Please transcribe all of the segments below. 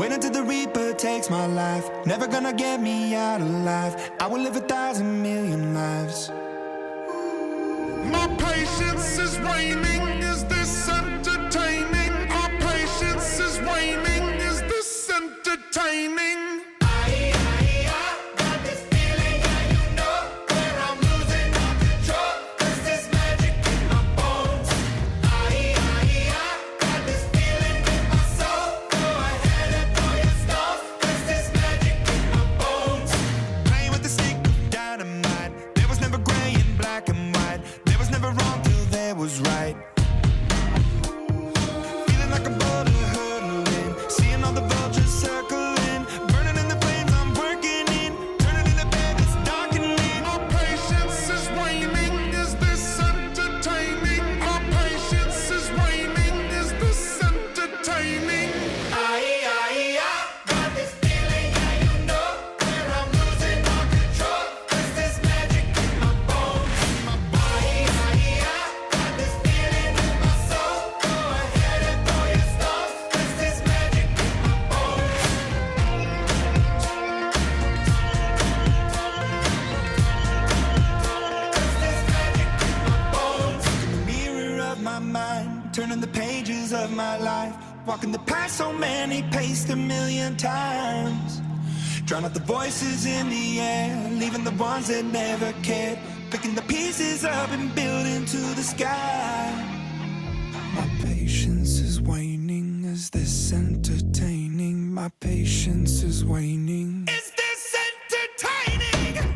Wait until the Reaper takes my life. Never gonna get me out alive. I will live 1,000,000,000 lives. My patience is waning. Is this entertaining? Our patience is waning. Is this entertaining? Was right. Feeling like a boulder hurtling, seeing all the vultures circling, burning in the flames I'm working in, turning in the bed it's darkening. Our patience is waning. Is this entertaining? Our patience is waning. Is this entertaining? Got this feeling, yeah, you know, where I'm losing all control. There's this magic in my bones. Turning the pages of my life, walking the path so many paced 1,000,000 times. Drown out the voices in the air, leaving the ones that never cared. Picking the pieces up and building to the sky. My patience is waning. Is this entertaining? My patience is waning. Is this entertaining?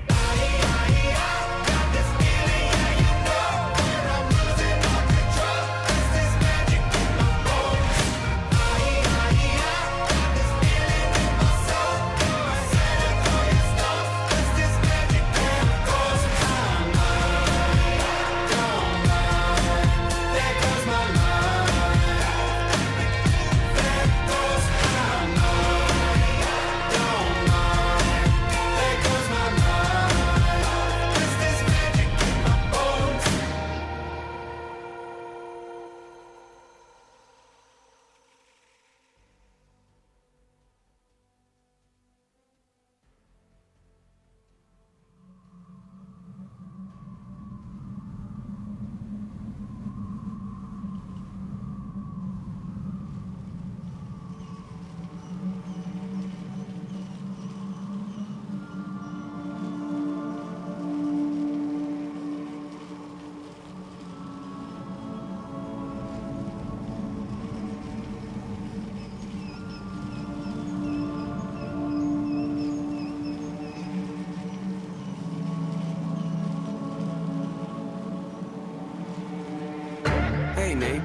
Hey Nate,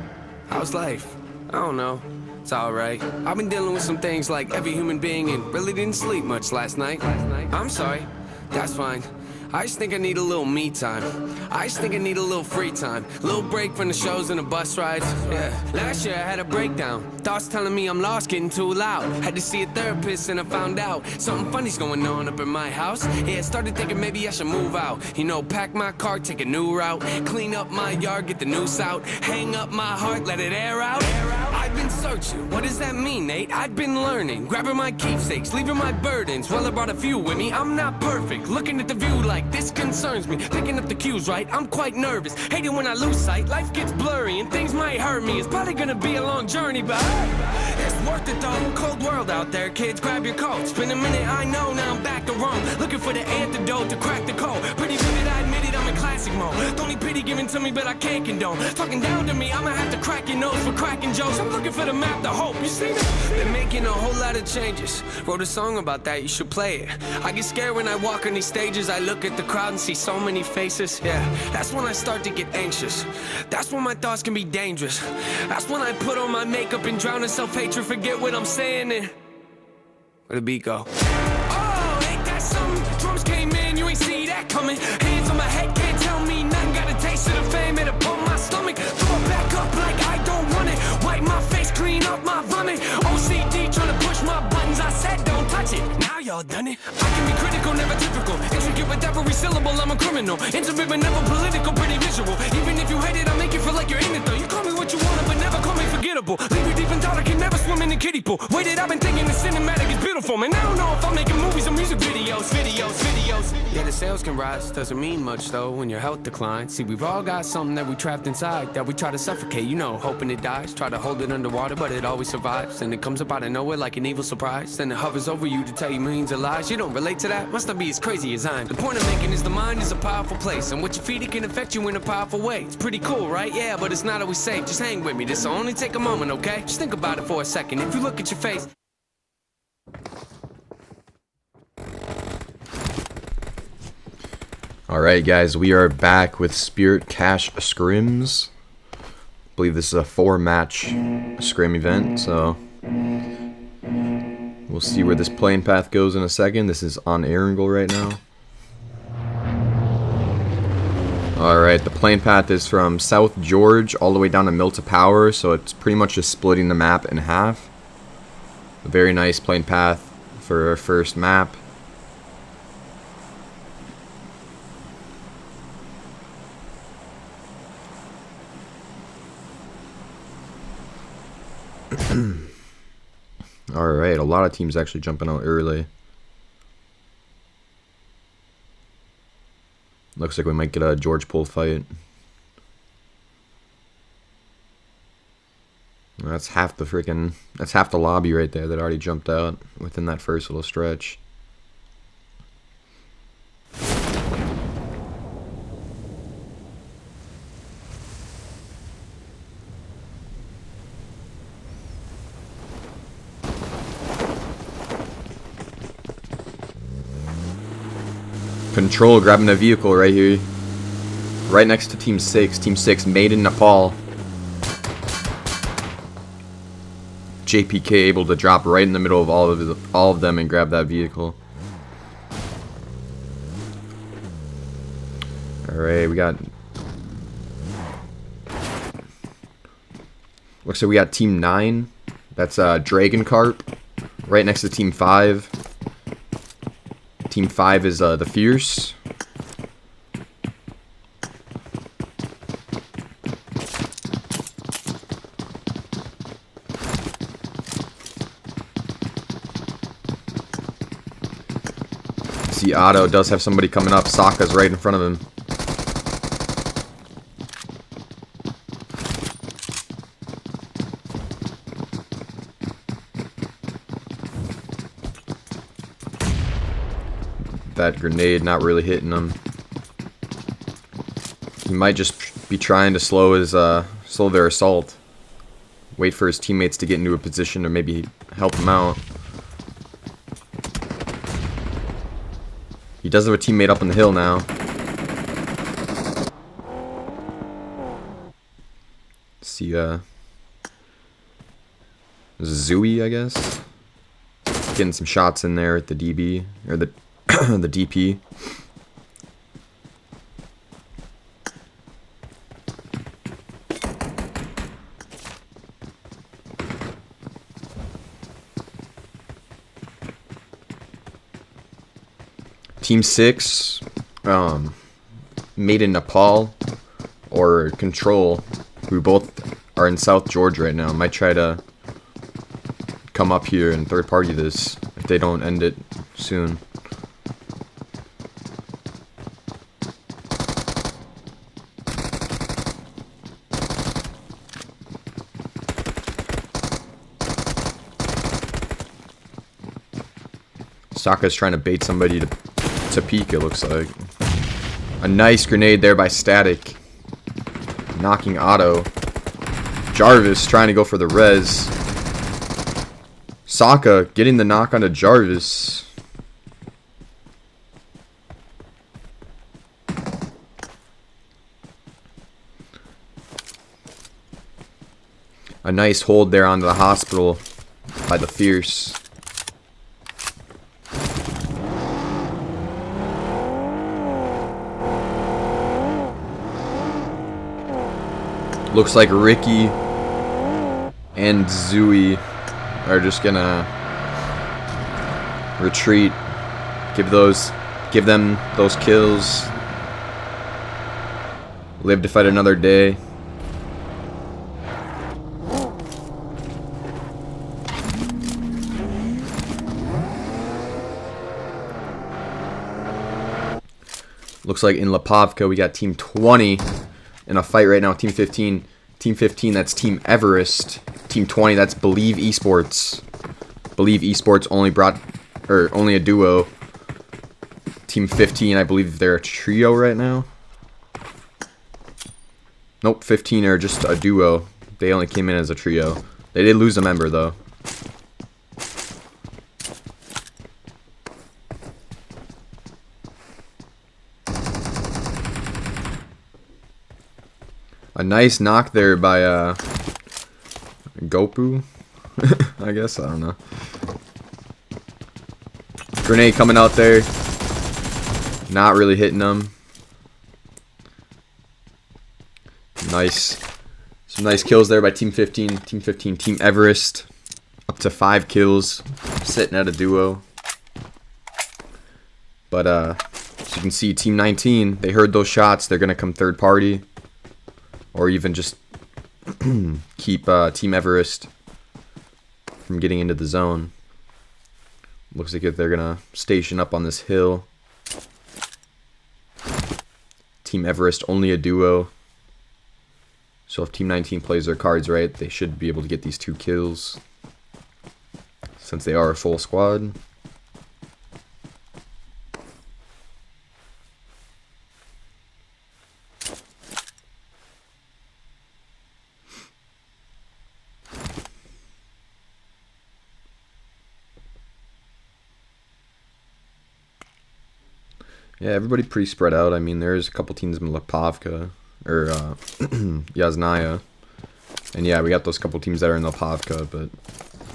how's life? I don't know, it's alright. I've been dealing with some things like every human being and really didn't sleep much last night. I'm sorry, that's fine. I just think I need a little me time. I just think I need a little free time. A little break from the shows and the bus rides. Yeah. Last year I had a breakdown. Thoughts telling me I'm lost, getting too loud. Had to see a therapist and I found out something funny's going on up in my house. Yeah, started thinking maybe I should move out. You know, pack my car, take a new route. Clean up my yard, get the noose out. Hang up my heart, let it air out. I've been searching, what does that mean, Nate? I've been learning, grabbing my keepsakes, leaving my burdens. Well, I brought a few with me, I'm not perfect. Looking at the view like this concerns me. Picking up the cues, right? I'm quite nervous. Hate it when I lose sight, life gets blurry and things might hurt me. It's probably gonna be a long journey, but it's worth it though. Cold world out there, kids, grab your coats. Been a minute, I know, now I'm back to Rome. Looking for the antidote to crack the code. Pretty vivid, I admit it, I'm in classic mode. Don't need pity given to me, but I can't condone. Talking down to me, I'ma have to crack your nose for cracking jokes. I'm looking for the map, the hope, you see me? Been making a whole lot of changes. Wrote a song about that, you should play it. I get scared when I walk on these stages. I look at the crowd and see so many faces. Yeah, that's when I start to get anxious. That's when my thoughts can be dangerous. That's when I put on my makeup and drown in self-hatred. Forget what I'm saying and where the beat go? Oh, ain't that something? Drums came in, you ain't see that coming. Hands on my head, can't tell me nothing. Got a taste of the fame, it'll pump my stomach. Throw it back up like I don't want it. Wipe my face, clean up my vomit. OCD trying to push my buttons. I said don't touch it. Now y'all done it. I can be critical, never typical. Intricate with every syllable, I'm a criminal. Intimate but never political, pretty visual. Even if you hate it, I'll make you feel like you're in it though. You call me what you want, but never call me forget. unforgettable. Leave you deep in thought, I can never swim in the kiddie pool. Waited, I've been thinking the cinematic is beautiful, man. I don't know if I'm making movies or music videos. Yeah, the sales can rise, doesn't mean much though when your health declines. See, we've all got something that we trapped inside that we try to suffocate, you know, hoping it dies. Try to hold it underwater, but it always survives. And it comes up out of nowhere like an evil surprise. Then it hovers over you to tell you millions of lies. You don't relate to that? Must not be as crazy as I'm. The point I'm making is the mind is a powerful place, and what you feed it can affect you in a powerful way. It's pretty cool, right? Yeah, but it's not always safe. Just hang with me, this'll only take a moment, okay? Just think about it for a second. If you look at your face. Alright guys, we are back with Spirit Cash Scrims. I believe this is a 4-match scrim event, so we'll see where this playing path goes in a second. This is on Erangel right now. Alright, the playing path is from South George all the way down to Milta Power, so it's pretty much just splitting the map in half. A very nice playing path for our first map. Alright, a lot of teams actually jumping out early. Looks like we might get a George Pool fight. That's half the lobby right there that already jumped out within that first little stretch. Control grabbing a vehicle right here. Right next to Team 6. Team 6 made in Nepal. JPK able to drop right in the middle of all of them and grab that vehicle. Alright, we got... Looks like we got Team 9. That's Dragon Carp. Right next to Team 5. Team 5 is the Fierce. See, Otto does have somebody coming up. Sokka's right in front of him. That grenade not really hitting him. He might just be trying to slow their assault. Wait for his teammates to get into a position to maybe help him out. He does have a teammate up on the hill now. See, Zooey, I guess. Getting some shots in there at the DB, or the the DP. Team 6, made in Nepal, or Control, who both are in South Georgia right now, might try to come up here and third party this if they don't end it soon. Sokka's trying to bait somebody to peek, it looks like. A nice grenade there by Static. Knocking Otto. Jarvis trying to go for the res. Sokka getting the knock onto Jarvis. A nice hold there onto the hospital by the Fierce. Looks like Ricky and Zooey are just gonna retreat. Give them those kills. Live to fight another day. Looks like in Lipovka we got Team 20 in a fight right now. Team 15. Team 15, that's Team Everest. Team 20, that's Believe Esports. Believe Esports only a duo. Team 15, I believe they're a trio right now. Nope, 15 are just a duo. They only came in as a trio. They did lose a member though. A nice knock there by Gopu. I guess, I don't know. Grenade coming out there. Not really hitting them. Nice. Some nice kills there by Team 15. Team 15, Team Everest. Up to 5 kills. Sitting at a duo. But, as you can see, Team 19, they heard those shots. They're going to come third party. Or even just keep Team Everest from getting into the zone. Looks like if they're going to station up on this hill. Team Everest only a duo. So if Team 19 plays their cards right, they should be able to get these 2 kills. Since they are a full squad. Yeah, everybody pretty spread out. I mean, there's a couple teams in Lipovka, or Yasnaya. And yeah, we got those couple teams that are in Lipovka, but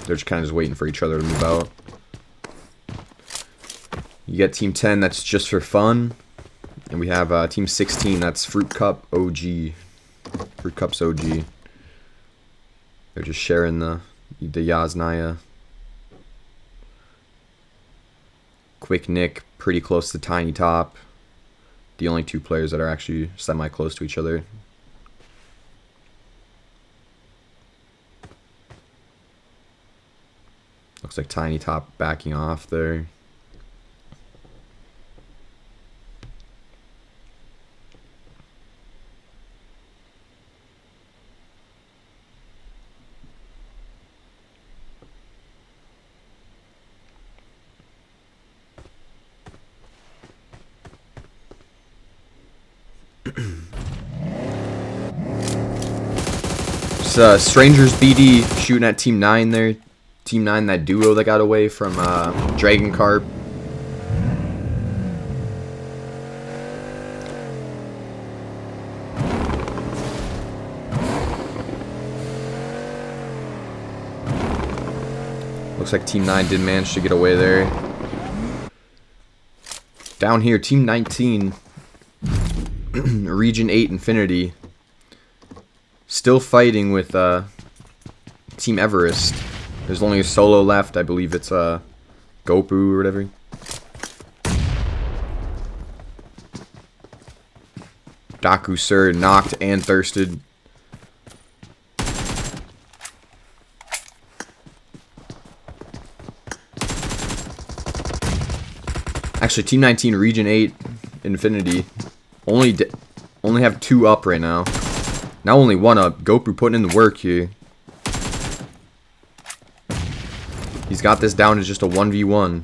they're just kind of just waiting for each other to move out. You get Team 10, that's just for fun. And we have Team 16, that's Fruit Cup OG. Fruit Cup's OG. They're just sharing the Yasnaya. Quick Nick, pretty close to Tiny Top. The only 2 players that are actually semi-close to each other. Looks like Tiny Top backing off there. Strangers BD shooting at Team 9 there. Team 9, that duo that got away from Dragon Carp. Looks like Team 9 did manage to get away there. Down here, Team 19, Region 8 Infinity. Still fighting with Team Everest. There's only a solo left. I believe it's Gopu or whatever. Daku Sir knocked and thirsted. Actually, Team 19 Region 8 Infinity only have 2 up right now. Now only 1 up. Gopu putting in the work here. He's got this down to just a 1v1.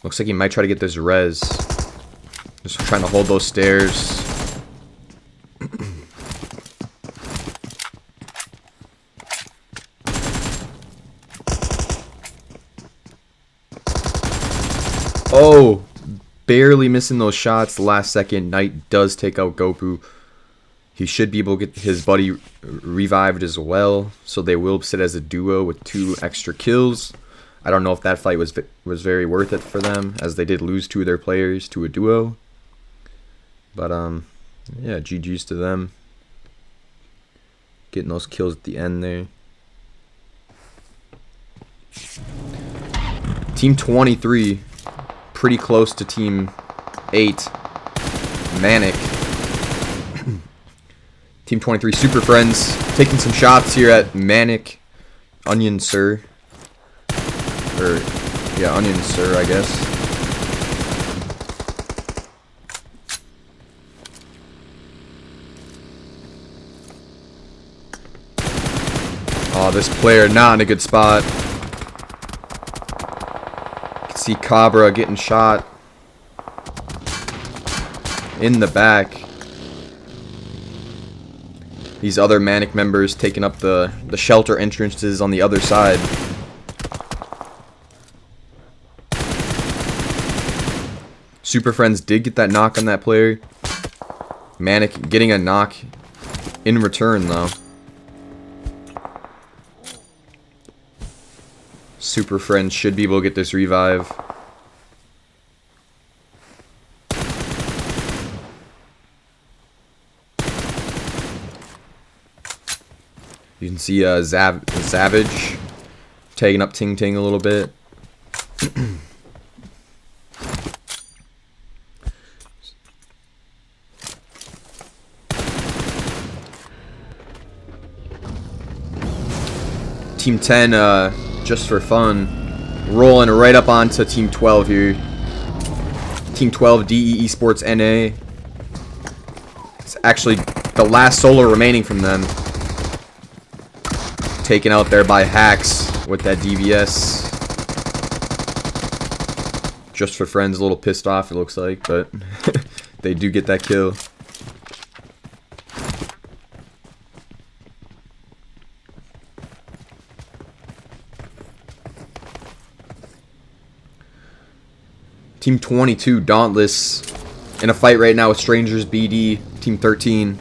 Looks like he might try to get this res. Just trying to hold those stairs. Oh, barely missing those shots. The last second, Knight does take out Gopu. He should be able to get his buddy revived as well. So they will sit as a duo with 2 extra kills. I don't know if that fight was very worth it for them, as they did lose 2 of their players to a duo. But yeah, GG's to them. Getting those kills at the end there. Team 23. Pretty close to Team 8, Manic. Team 23 Super Friends taking some shots here at Manic. Onion Sir. Or, yeah, Onion Sir, I guess. Oh, this player not in a good spot. You can see Cabra getting shot in the back. These other Manic members taking up the shelter entrances on the other side. Super Friends did get that knock on that player. Manic getting a knock in return, though. Super Friends should be able to get this revive. You can see Savage taking up Ting Ting a little bit. Team 10, just for fun, rolling right up onto Team 12 here. Team 12, DE Esports NA. It's actually the last solo remaining from them. Taken out there by Hacks with that DBS. Just for Friends, a little pissed off it looks like, but they do get that kill. Team 22, Dauntless, in a fight right now with Strangers BD. Team 13,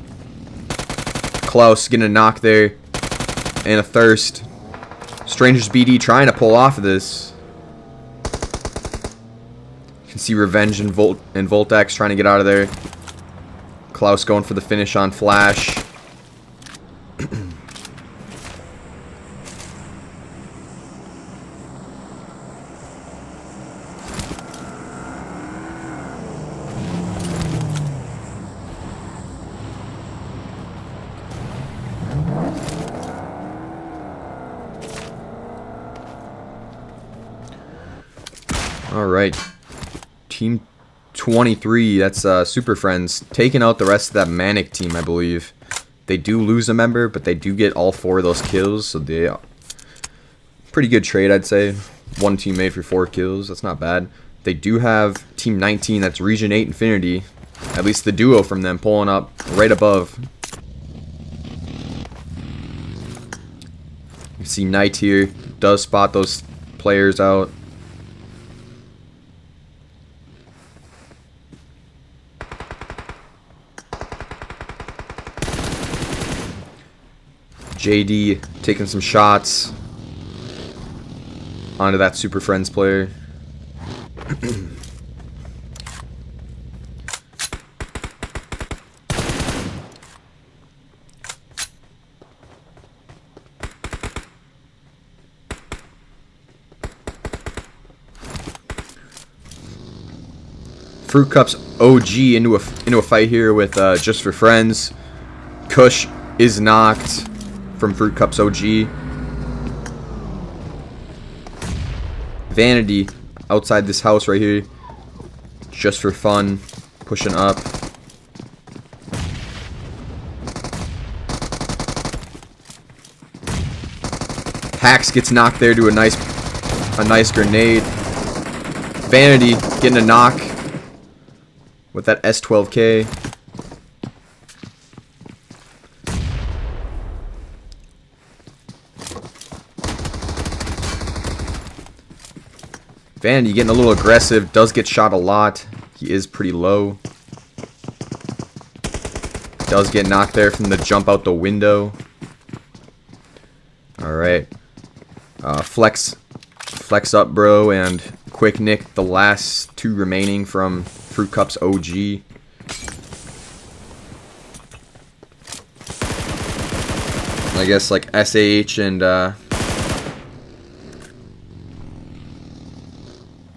Klaus getting a knock there, and a Thirst. Strangers BD trying to pull off of this. You can see Revenge and Voltax trying to get out of there. Klaus going for the finish on Flash. Alright, Team 23, that's Super Friends, taking out the rest of that Manic team, I believe. They do lose a member, but they do get all 4 of those kills, so they pretty good trade, I'd say. One teammate for 4 kills, that's not bad. They do have Team 19, that's Region 8 Infinity, at least the duo from them pulling up right above. You see Knight here, does spot those players out. JD taking some shots onto that Super Friends player. Fruit Cups OG into a fight here with Just for Friends. Kush is knocked from Fruit Cups OG. Vanity outside this house right here, just for fun, pushing up. Hacks gets knocked there to a nice grenade. Vanity getting a knock with that S12K. Vanity getting a little aggressive, does get shot a lot. He is pretty low. Does get knocked there from the jump out the window. Alright. Flex up, bro, and Quick Nick, the last 2 remaining from Fruit Cups OG. I guess like SAH and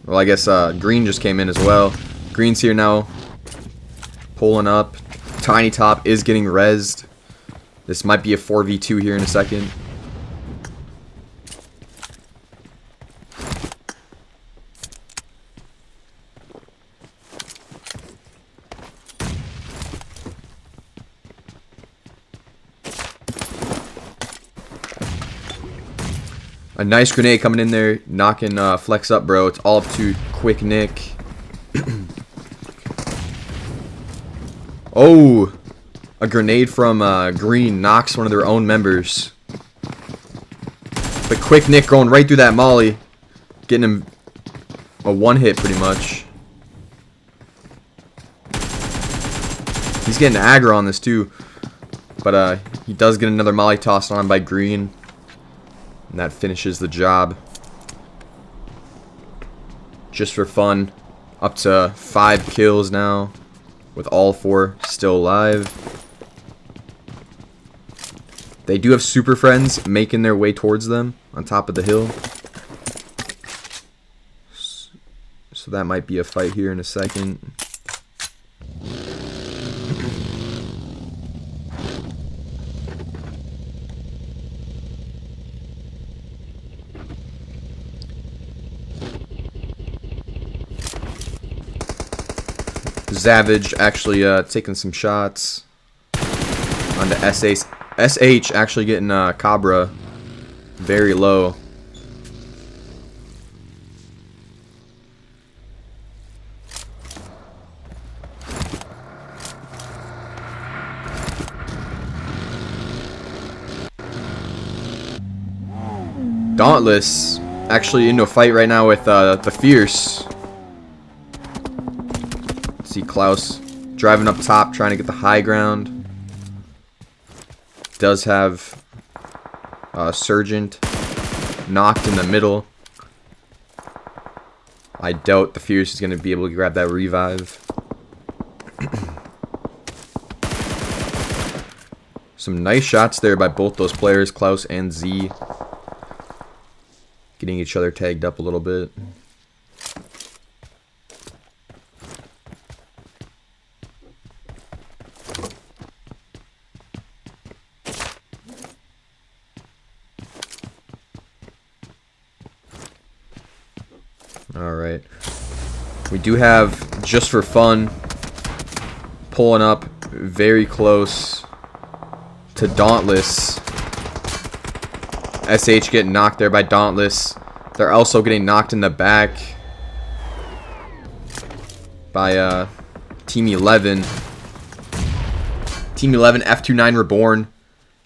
well, I guess Green just came in as well. Green's here now, pulling up. Tiny Top is getting rezzed. This might be a 4v2 here in a second. A nice grenade coming in there, knocking Flex up, bro. It's all up to Quick Nick. Oh, a grenade from Green knocks one of their own members. But Quick Nick going right through that molly, getting him a one hit pretty much. He's getting aggro on this too, but he does get another molly tossed on by Green, and that finishes the job. Just for fun, up to 5 kills now, with all 4 still alive. They do have super friends making their way towards them on top of the hill. So that might be a fight here in a second. Savage actually taking some shots onto SH. SH actually getting Cabra very low. Dauntless actually into a fight right now with the Fierce. See Klaus driving up top, trying to get the high ground. Does have Sergeant knocked in the middle. I doubt the Fierce is going to be able to grab that revive. Some nice shots there by both those players, Klaus and Z. Getting each other tagged up a little bit. Alright. We do have, just for fun, pulling up very close to Dauntless. SH getting knocked there by Dauntless. They're also getting knocked in the back by Team 11. Team 11, F29 Reborn,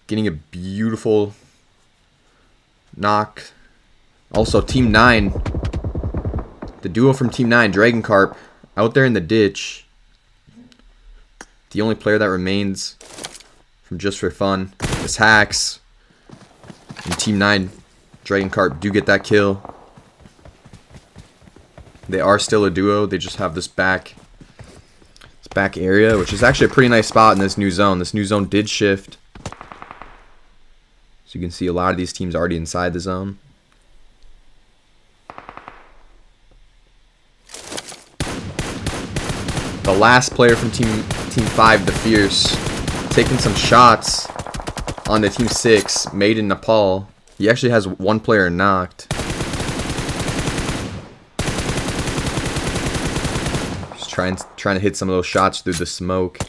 getting a beautiful knock. Also, Team 9. The duo from Team 9, Dragon Carp, out there in the ditch. The only player that remains from Just for Fun is Hacks. And Team 9, Dragon Carp, do get that kill. They are still a duo. They just have this back area, which is actually a pretty nice spot in this new zone. This new zone did shift. So you can see a lot of these teams already inside the zone. The last player from Team 5, the Fierce, taking some shots on the Team 6, Made in Nepal. He actually has one player knocked. Just trying to hit some of those shots through the smoke.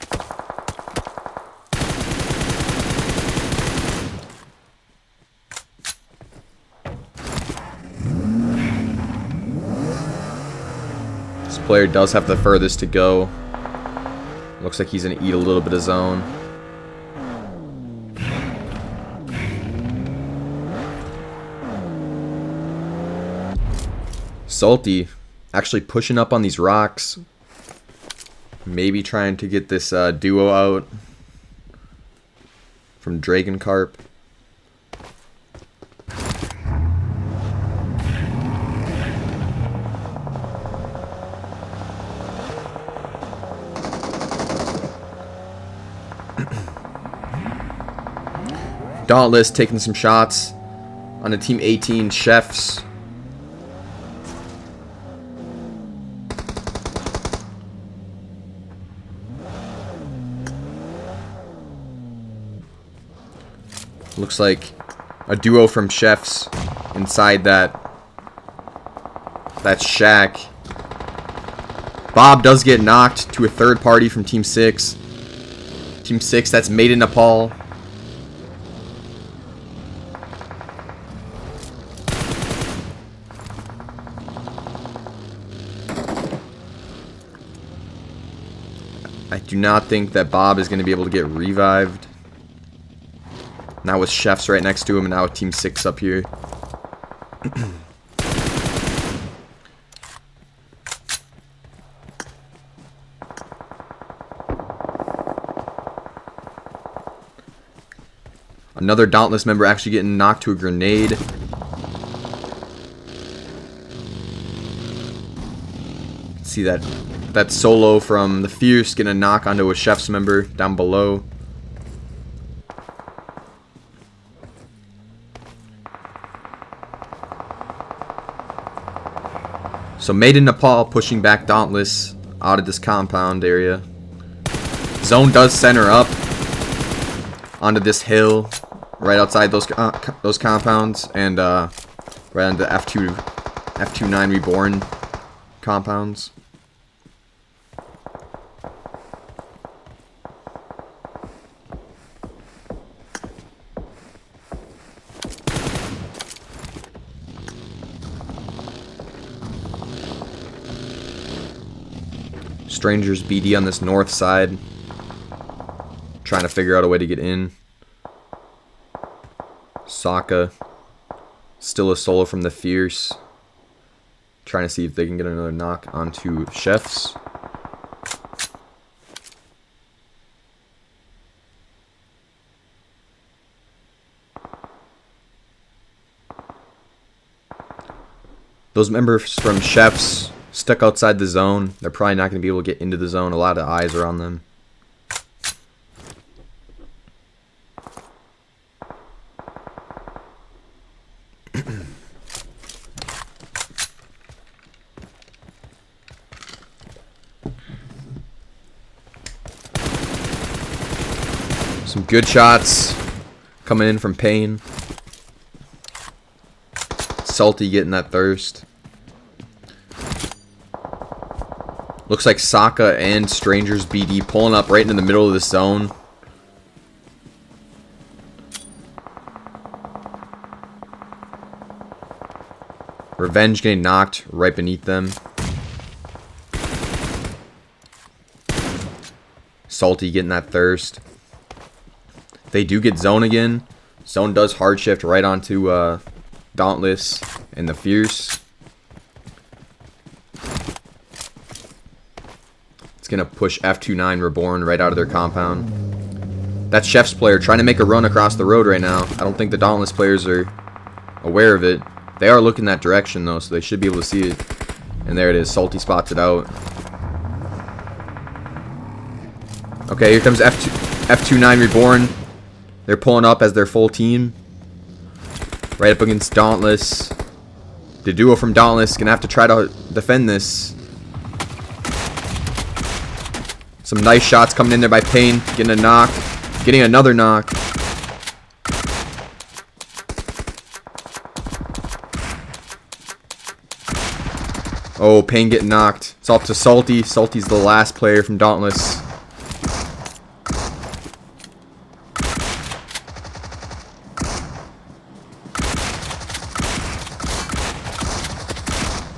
Player does have the furthest to go. Looks like he's gonna eat a little bit of zone. Salty actually pushing up on these rocks, maybe trying to get this duo out from Dragon Carp. Dauntless taking some shots on the Team 18 Chefs. Looks like a duo from Chefs inside that shack. Bob does get knocked to a third party from Team 6. Team 6, that's Made in Nepal. do not think that Bob is going to be able to get revived. Now with Chefs right next to him, and now with Team 6 up here. Another Dauntless member actually getting knocked to a grenade. See that solo from the Fierce getting a knock onto a Chef's member down below. So Made in Nepal pushing back Dauntless out of this compound area. Zone does center up onto this hill right outside those compounds, and right onto F29 Reborn compounds. Strangers BD on this north side, trying to figure out a way to get in. Sokka, still a solo from the Fierce, trying to see if they can get another knock onto Chefs. Those members from Chefs stuck outside the zone. They're probably not going to be able to get into the zone. A lot of eyes are on them. Some good shots coming in from Pain. Salty getting that thirst. Looks like Sokka and Strangers BD pulling up right into the middle of the zone. Revenge getting knocked right beneath them. Salty getting that thirst. They do get zone again. Zone does hard shift right onto Dauntless and the Fierce. It's going to push F29 Reborn right out of their compound. That Chef's player trying to make a run across the road right now. I don't think the Dauntless players are aware of it. They are looking that direction though, so they should be able to see it. And there it is. Salty spots it out. Okay, here comes F29 Reborn. They're pulling up as their full team. Right up against Dauntless. The duo from Dauntless gonna have to try to defend this. Some nice shots coming in there by Pain. Getting a knock. Getting another knock. Oh, Pain getting knocked. It's up to Salty. Salty's the last player from Dauntless.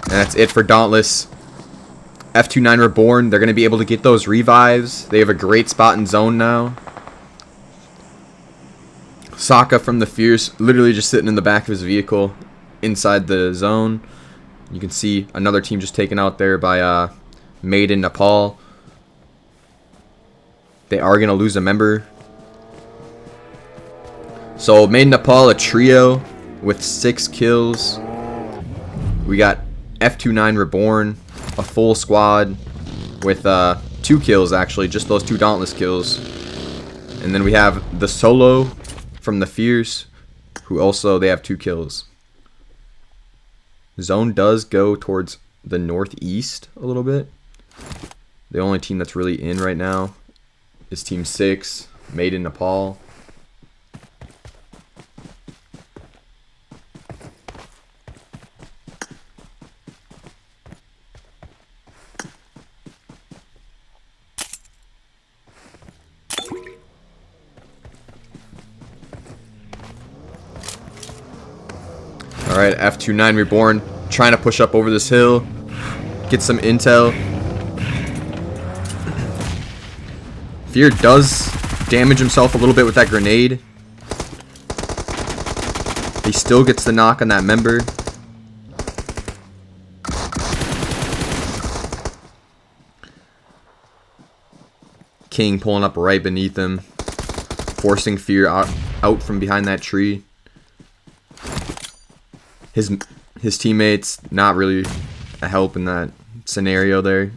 And that's it for Dauntless. F29 Reborn, they're going to be able to get those revives. They have a great spot in zone now. Sokka from the Fierce, literally just sitting in the back of his vehicle inside the zone. You can see another team just taken out there by Made in Nepal. They are going to lose a member. So Made in Nepal, a trio with 6 kills. We got F29 Reborn, a full squad with 2 kills actually, just those 2 Dauntless kills. And then we have the solo from the Fierce, who also, they have 2 kills. Zone does go towards the northeast a little bit. The only team that's really in right now is Team 6, Made in Nepal. Alright, F29 Reborn trying to push up over this hill. Get some intel. Fear does damage himself a little bit with that grenade. He still gets the knock on that member. King pulling up right beneath him, forcing Fear out from behind that tree. His teammates not really a help in that scenario there.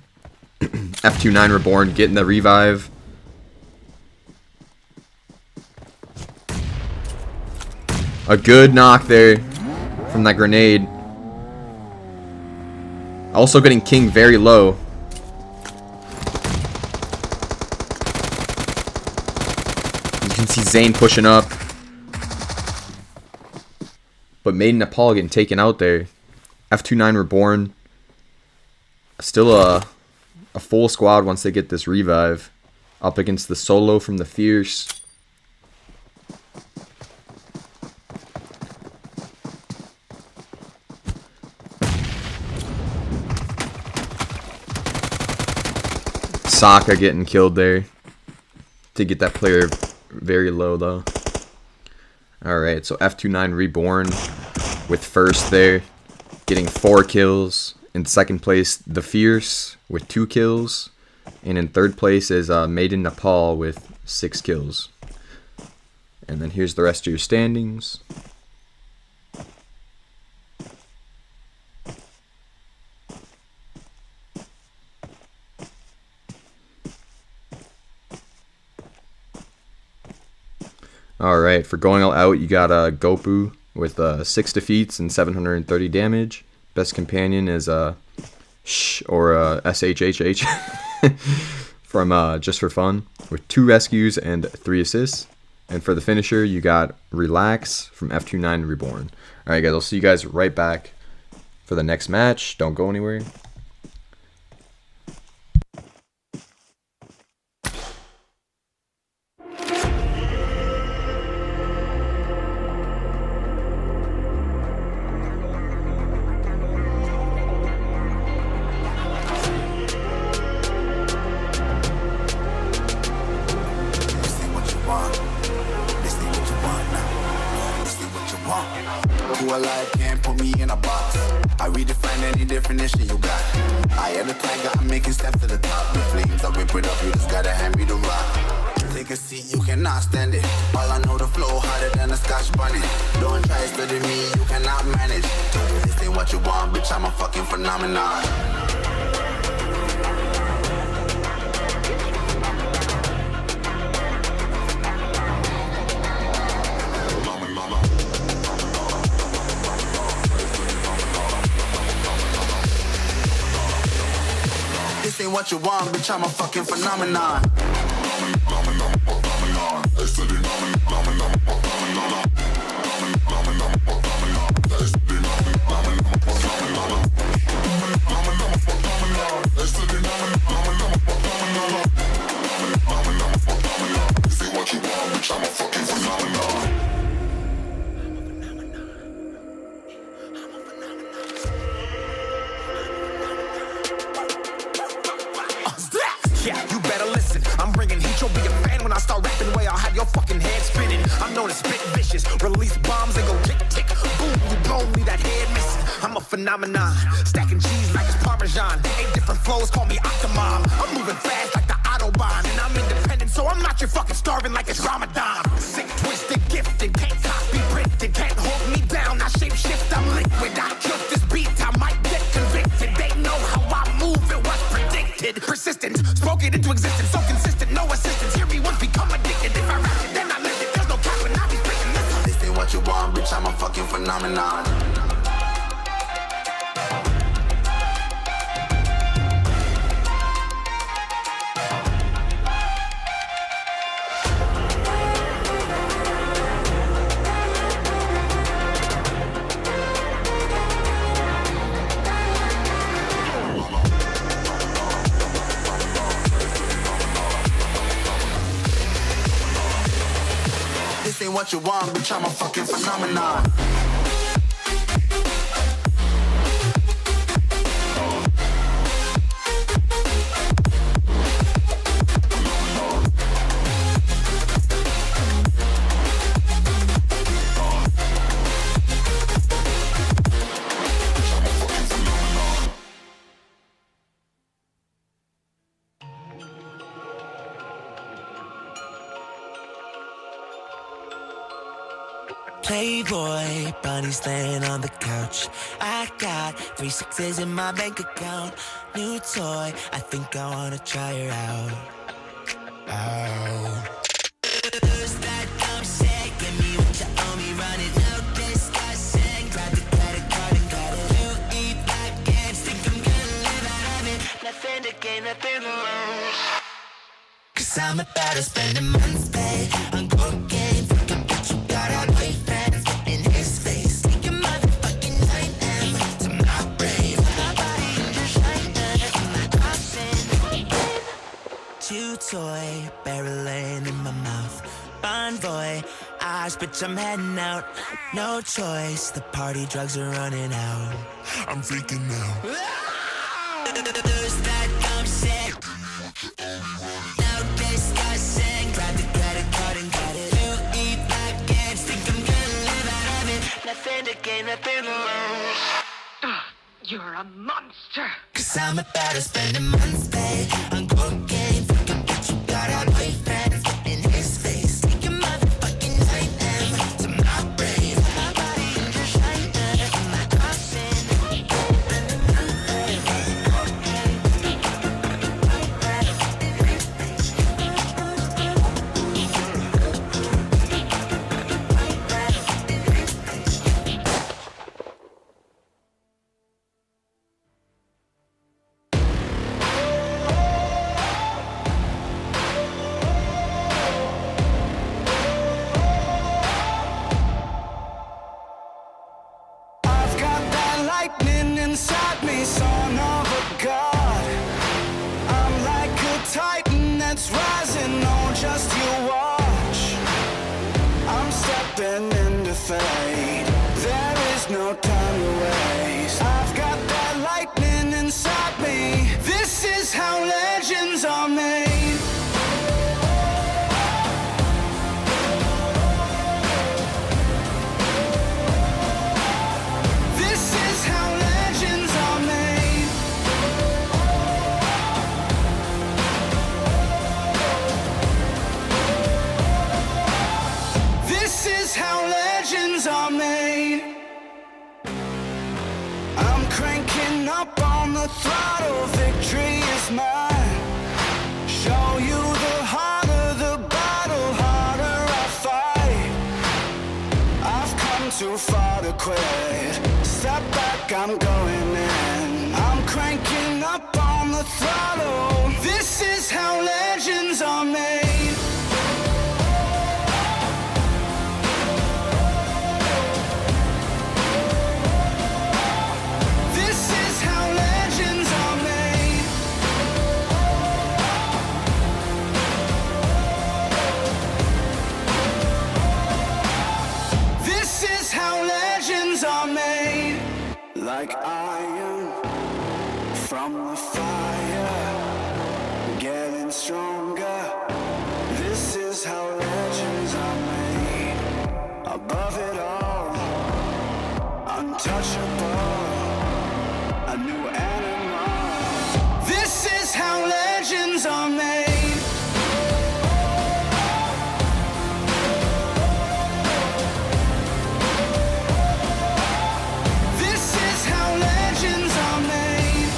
F29 Reborn getting the revive. A good knock there from that grenade. Also getting King very low. You can see Zane pushing up. But Made in Nepal getting taken out there. F29 Reborn. Still a full squad once they get this revive. Up against the solo from the Fierce. Sokka getting killed there. To get that player very low though. Alright, so F29 Reborn with first there. Getting 4 kills. In second place, The Fierce with 2 kills. And in third place is Made in Nepal with 6 kills. And then here's the rest of your standings. Alright, for going all out, you got Gopu with 6 defeats and 730 damage. Best companion is SHHH from Just for Fun with 2 rescues and 3 assists. And for the finisher, you got Relax from F29 Reborn. Alright guys, I'll see you guys right back for the next match. Don't go anywhere. Who alive can't put me in a box. I redefine any definition you got. I am the tiger, I'm making steps to the top. The flames, I whip it up, you just gotta hand me the rock. Take a seat, you cannot stand it. All I know, the flow harder than a Scotch bunny. Don't try study me, you cannot manage. This ain't what you want, bitch, I'm a fucking phenomenon. This ain't what you want, bitch, I'm a fucking phenomenon. Yeah, you better listen. I'm bringing heat, you'll be a fan when I start rapping. Way I'll have your fucking head spinning. I'm known as spit vicious, release bombs and go tick tick. Boom, you blow me that head missing. I'm a phenomenon, stacking cheese like it's Parmesan. 8 different flows, call me Octomom. I'm moving fast like the Autobahn, and I'm independent, so I'm not your fucking starving like it's Ramadan. Sick, twisted, gifted, can't copy, printed, can't hold me down. I shape shift, I'm liquid. I killed this beat, I might get convicted. They know how I move, it was predicted. Persistent, spoke it into existence, so consistent, no assistance. Hear me once, become addicted. If I rap it, then I live it. There's no cap when I be spitting this. This ain't what you want, bitch, I'm a fucking phenomenon. This ain't what you want, bitch, I'm a fucking phenomenon. Playboy, Bonnie's laying on the couch. I got 3 6s in my bank account. New toy, I think I wanna try her out. Who's that dumb shit? Give me what you owe me, run it. No discussion, grab the credit card and got it. You eat that gas, think I'm gonna live out of it. Nothing to gain, nothing to lose. Cause I'm about to spend a month's pay on cocaine. Fuck a bitch, you got a boyfriend. Spit in his face. Take your motherfucking 9M to my brain. My body in the shiner in my coffin. Chew toy, barreling in my mouth. Bonvoy, eyes, bitch, I'm heading out. No choice, the party drugs are running out. I'm freaking out. Who's that dumb shit? No discussion, grab the credit card and got it. You eat that gas, think I'm gonna live out of it. Nothing to gain, nothing to lose. You're a monster. Cause I'm about to spend a month's pay on cocaine. Fuck a bitch, you got a boyfriend. Spit in his face. Take your motherfucking 9M to my brain. My body in the shiner in my coffin. I've got that lightning inside me, son of a god. I'm like a titan that's rising, oh, just you watch. I'm stepping into fate, there is no time to waste. I've got that lightning inside me, this is how legends are made. This is how legends are made. This is how legends are made. I'm cranking up on the throttle, victory is mine. Show you the harder the battle, harder I fight. I've come too far to quit. Step back, I'm going in. I'm cranking up on the throttle. This is how legends are made. This is how legends are made. This is how legends are made. Like iron from the fire, getting stronger. This is how legends are made. Above it all, untouchable, a new animal. This is how legends are made. This is how legends are made.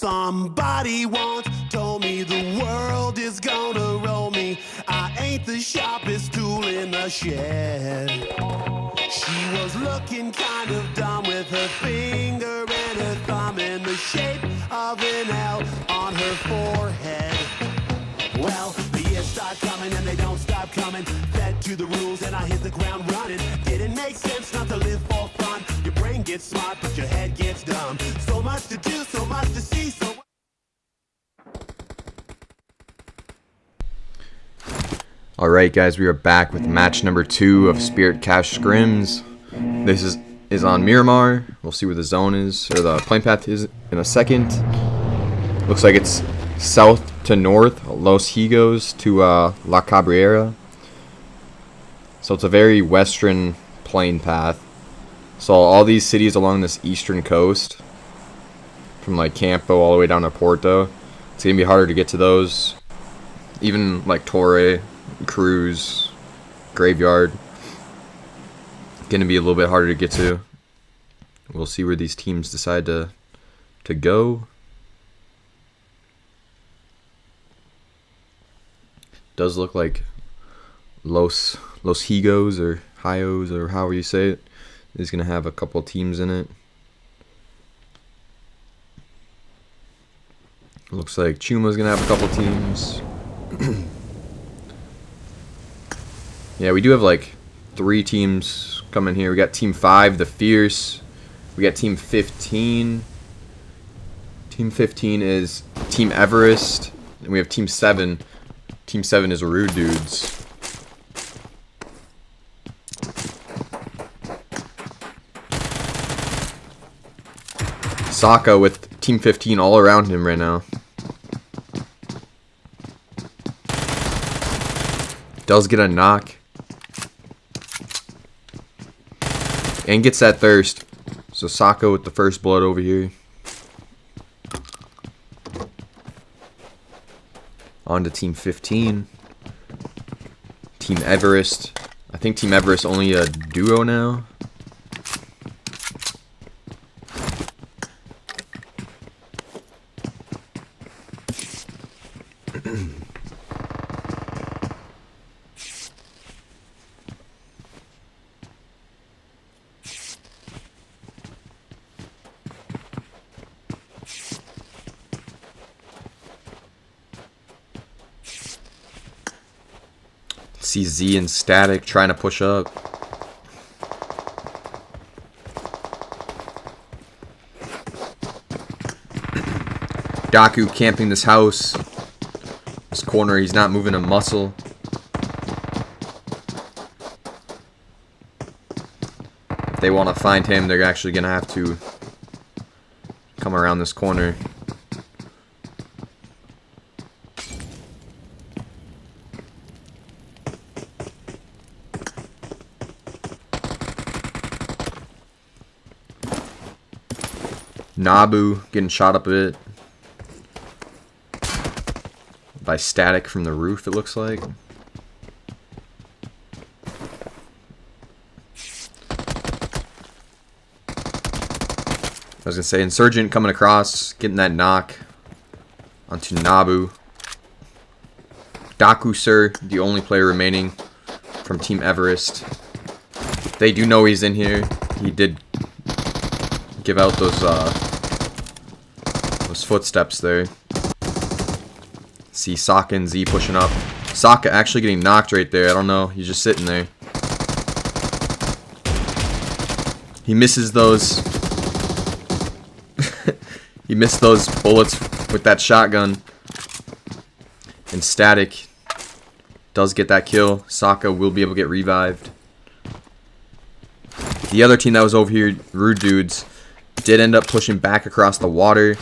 Somebody once told me the world is gonna roll me. I ain't the sharpest tool in the shed. She was looking kind of dumb with her finger and her thumb in the shape of an L on her forehead. Well, the years start coming and they don't stop coming. Fed to the rules and I hit the ground running. Didn't make sense not to live for fun. Your brain gets smart but your head gets dumb. So much to do, so much to see, so... Alright guys, we are back with match number 2 of Spirit Cache Scrims. This is on Miramar. We'll see where the zone is, or the plane path is in a second. Looks like it's south to north, Los Higos to La Cabrera. So it's a very western plane path. So all these cities along this eastern coast, from like Campo all the way down to Porto, it's going to be harder to get to those. Even like Torre, Cruz, Graveyard, going to be a little bit harder to get to. We'll see where these teams decide to go. Does look like Los Higos or Hios or however you say it is going to have a couple teams in it. Looks like Chuma's going to have a couple teams. Yeah, we do have like 3 teams coming here. We got Team 5, the Fierce. We got Team 15. Team 15 is Team Everest. And we have Team 7. Team 7 is Rude Dudes. Sokka with Team 15 all around him right now. Does get a knock. And gets that thirst. So Sokka with the first blood over here. On to Team 15. Team Everest. I think Team Everest only a duo now. See Z and Static trying to push up. Daku camping this house. This corner, he's not moving a muscle. If they want to find him, they're actually going to have to come around this corner. Nabu getting shot up a bit by Static from the roof, it looks like. I was gonna say Insurgent coming across, getting that knock onto Nabu. Daku Sir, the only player remaining from Team Everest. They do know he's in here. He did give out those footsteps there. See Sokka and Z pushing up. Sokka actually getting knocked right there. I don't know. He's just sitting there. He misses those. He missed those bullets with that shotgun. And Static does get that kill. Sokka will be able to get revived. The other team that was over here, Rude Dudes, did end up pushing back across the water.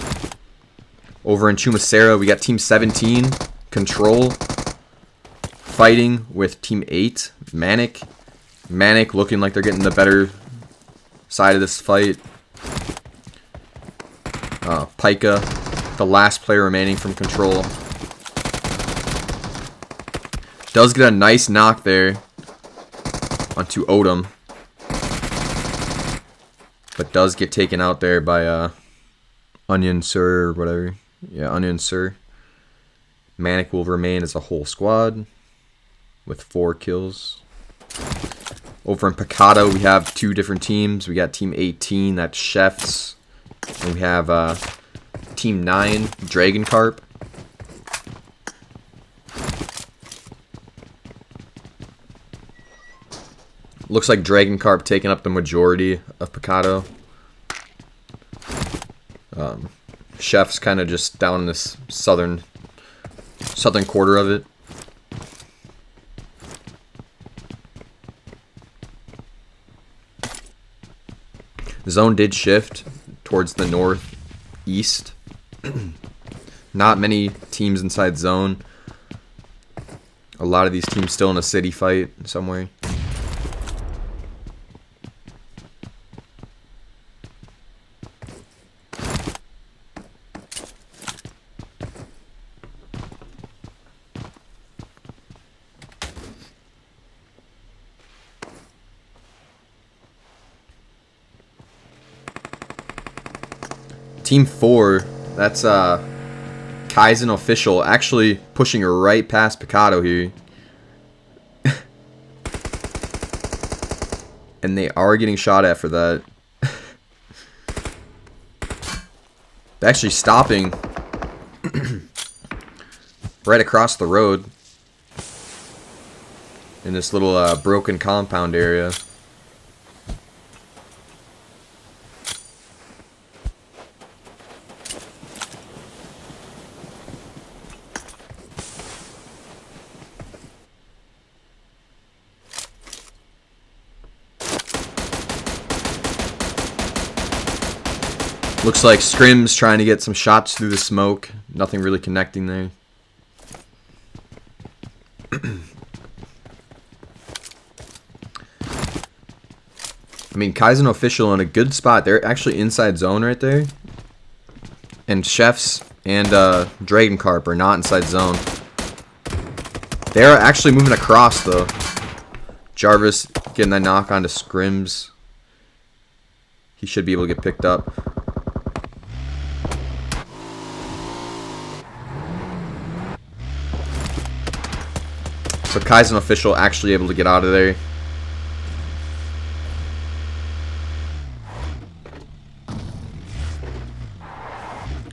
Over in Chumacera, we got Team 17, Control, fighting with Team 8, Manic. Manic looking like they're getting the better side of this fight. Pika, the last player remaining from Control. Does get a nice knock there onto Odom. But does get taken out there by Onion Sir or whatever. Yeah, Onion Sir. Manic will remain as a whole squad with 4 kills. Over in Picado, we have 2 different teams. We got Team 18, that's Chefs. And we have Team 9, Dragon Carp. Looks like Dragon Carp taking up the majority of Picado. Chef's kind of just down in this southern quarter of it. The zone did shift towards the northeast. Not many teams inside zone. A lot of these teams still in a city fight somewhere. Team 4, that's Kaizen Official, actually pushing right past Picado here. And they are getting shot at for that. They're actually stopping right across the road in this little broken compound area. Looks like Scrims trying to get some shots through the smoke. Nothing really connecting there. I mean, Kaizen Official in a good spot. They're actually inside zone right there. And Chefs and Dragon Carp are not inside zone. They're actually moving across, though. Jarvis getting that knock onto Scrims. He should be able to get picked up. So Kaizen Official actually able to get out of there.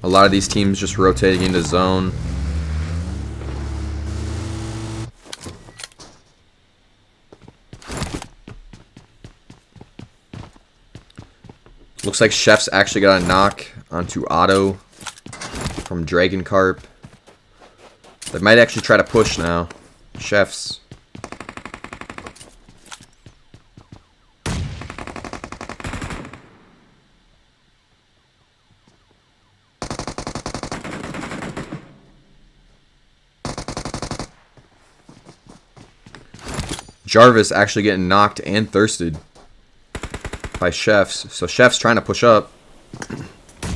A lot of these teams just rotating into zone. Looks like Chef's actually got a knock onto Otto from Dragon Carp. They might actually try to push now. Chefs. Jarvis actually getting knocked and thirsted by Chefs. So Chef's trying to push up.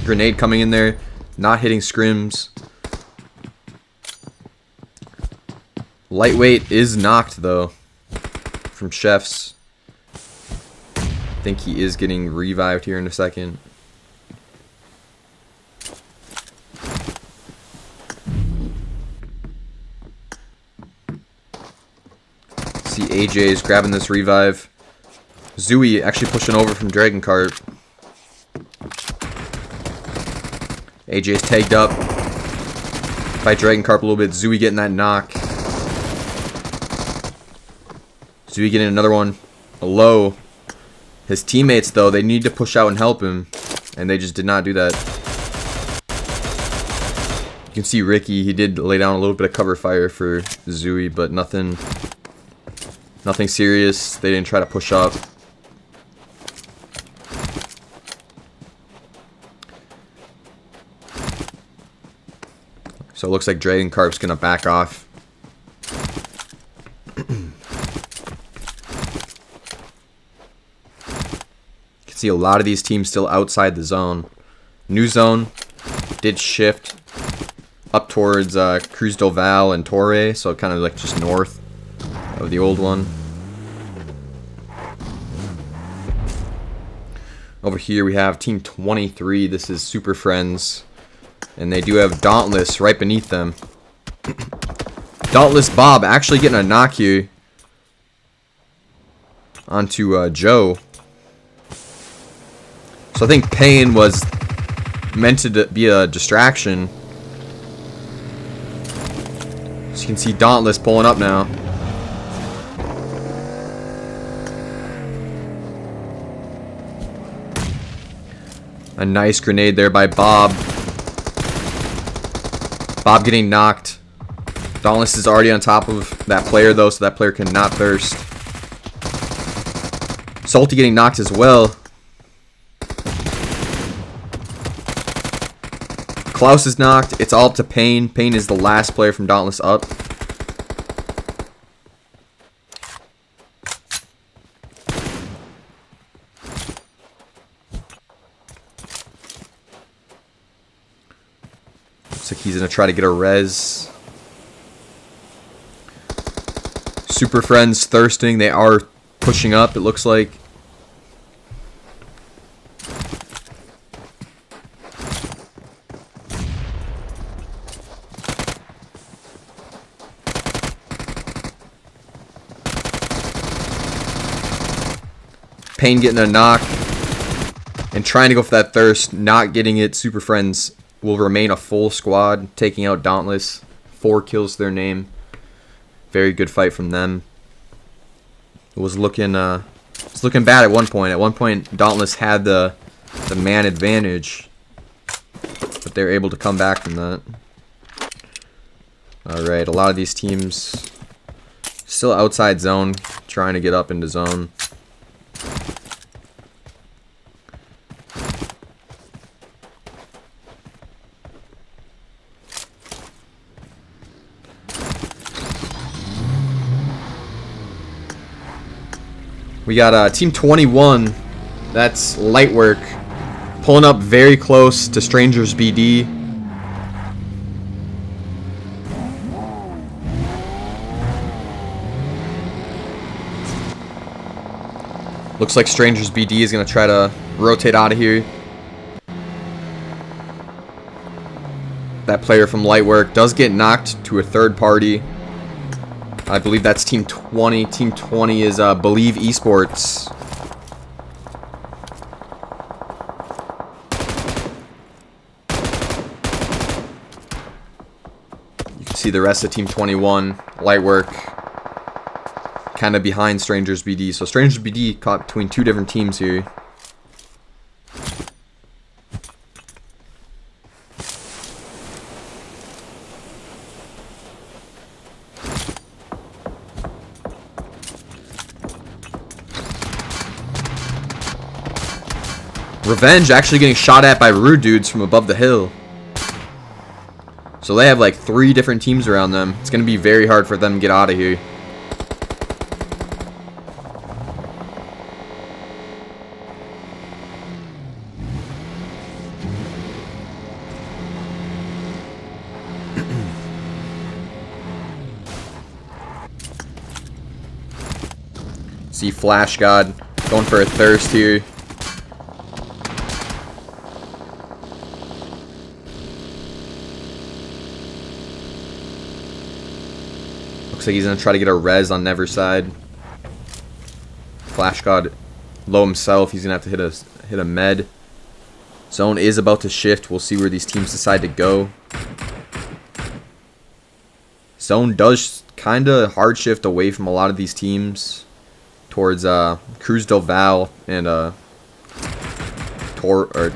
Grenade coming in there, not hitting Scrims. Lightweight is knocked, though, from Chefs. I think he is getting revived here in a second. See AJ is grabbing this revive. Zooey actually pushing over from Dragon Carp. AJ's tagged up by Dragon Carp a little bit. Zooey getting that knock. Zooey getting another one. Low. His teammates, though, they need to push out and help him. And they just did not do that. You can see Ricky, he did lay down a little bit of cover fire for Zooey, but nothing serious. They didn't try to push up. So it looks like Dragon Carp's gonna back off. See a lot of these teams still outside the zone. New zone did shift up towards Cruz del Val and Torre, so kind of like just north of the old one. Over here we have Team 23. This is Super Friends. And they do have Dauntless right beneath them. Dauntless Bob actually getting a knock here onto Joe. So I think Payne was meant to be a distraction. So you can see Dauntless pulling up now. A nice grenade there by Bob. Bob getting knocked. Dauntless is already on top of that player though, so that player cannot thirst. Salty getting knocked as well. Klaus is knocked. It's all up to Payne. Payne is the last player from Dauntless up. Looks like he's going to try to get a res. Super Friends thirsting. They are pushing up, it looks like. Payne getting a knock and trying to go for that thirst, not getting it. Super Friends will remain a full squad, taking out Dauntless. 4 kills to their name. Very good fight from them. It was looking bad at one point. At one point, Dauntless had the man advantage, but they were able to come back from that. All right, a lot of these teams still outside zone, trying to get up into zone. We got Team 21, that's Lightwork, pulling up very close to Strangers BD. Looks like Strangers BD is going to try to rotate out of here. That player from Lightwork does get knocked to a third party. I believe that's Team 20. Team 20 is Believe Esports. You can see the rest of Team 21, Lightwork, kind of behind Strangers BD. So Strangers BD caught between 2 different teams here. Revenge actually getting shot at by Rude Dudes from above the hill. So they have like 3 different teams around them. It's going to be very hard for them to get out of here. See Flash God going for a thirst here. Looks like he's going to try to get a res on Never's side. Flash God low himself. He's going to have to hit a med. Zone is about to shift. We'll see where these teams decide to go. Zone does kind of hard shift away from a lot of these teams towards Cruz del Val and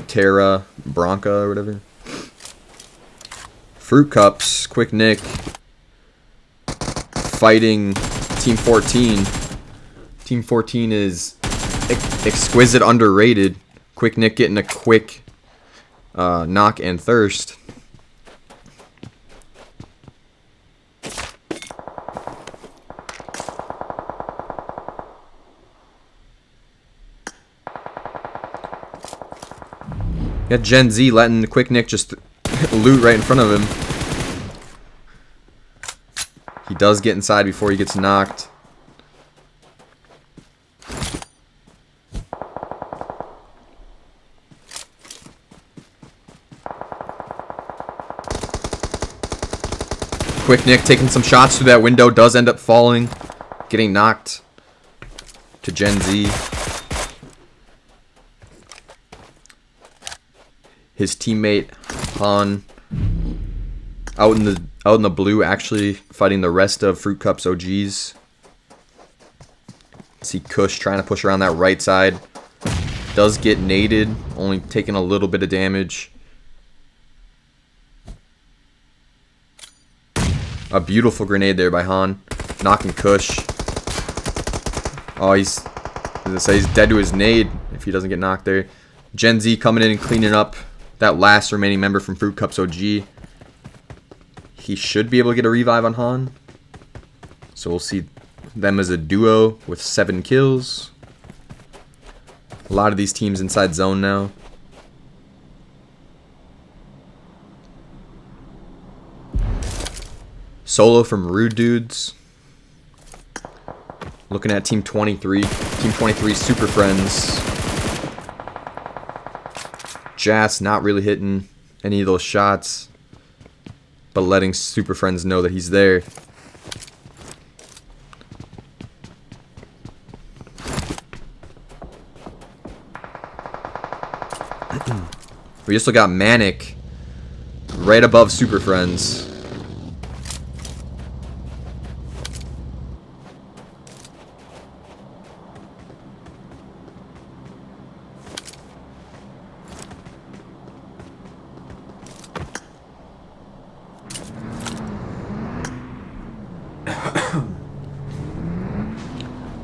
Terra Bronca or whatever. Fruit Cups, Quick Nick fighting Team 14. Team 14 is exquisite underrated. Quick Nick getting a quick knock and thirst. Got Gen Z letting the Quick Nick just loot right in front of him. He does get inside before he gets knocked. Quick Nick taking some shots through that window. Does end up falling. Getting knocked to Gen Z. His teammate Han out in the blue, actually fighting the rest of Fruit Cups OGs. See Kush trying to push around that right side. Does get naded, only taking a little bit of damage. A beautiful grenade there by Han, knocking Kush. Oh, he's dead to his nade if he doesn't get knocked there. Gen Z coming in and cleaning up that last remaining member from Fruit Cups OG. He should be able to get a revive on Han. So we'll see them as a duo with 7 kills. A lot of these teams inside zone now. Solo from Rude Dudes. Looking at Team 23. Team 23 Super Friends. Jas not really hitting any of those shots, but letting Super Friends know that he's there. We also got Manic right above Super Friends.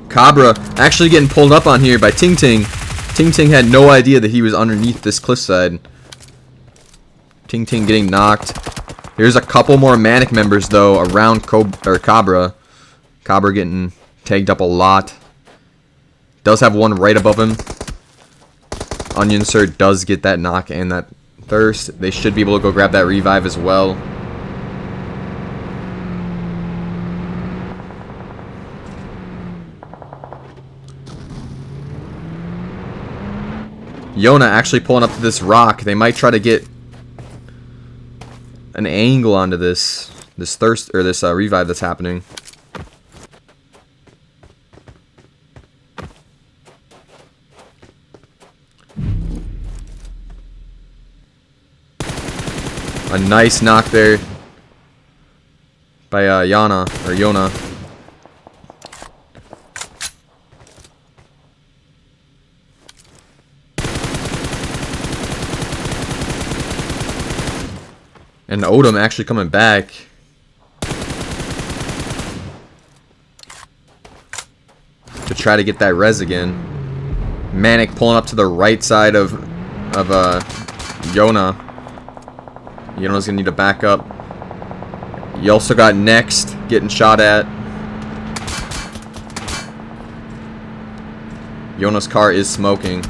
Cabra actually getting pulled up on here by Ting Ting. Ting Ting had no idea that he was underneath this cliffside. Ting Ting getting knocked. Here's a couple more Manic members though around Cabra. Cabra getting tagged up a lot. Does have one right above him. Onion Sir does get that knock and that thirst. They should be able to go grab that revive as well. Yona actually pulling up to this rock. They might try to get an angle onto this thirst or this revive that's happening. A nice knock there by Yona. And Odom actually coming back. To try to get that res again. Manic pulling up to the right side of Yona. Yona's gonna need to back up. You also got Next getting shot at. Yona's car is smoking.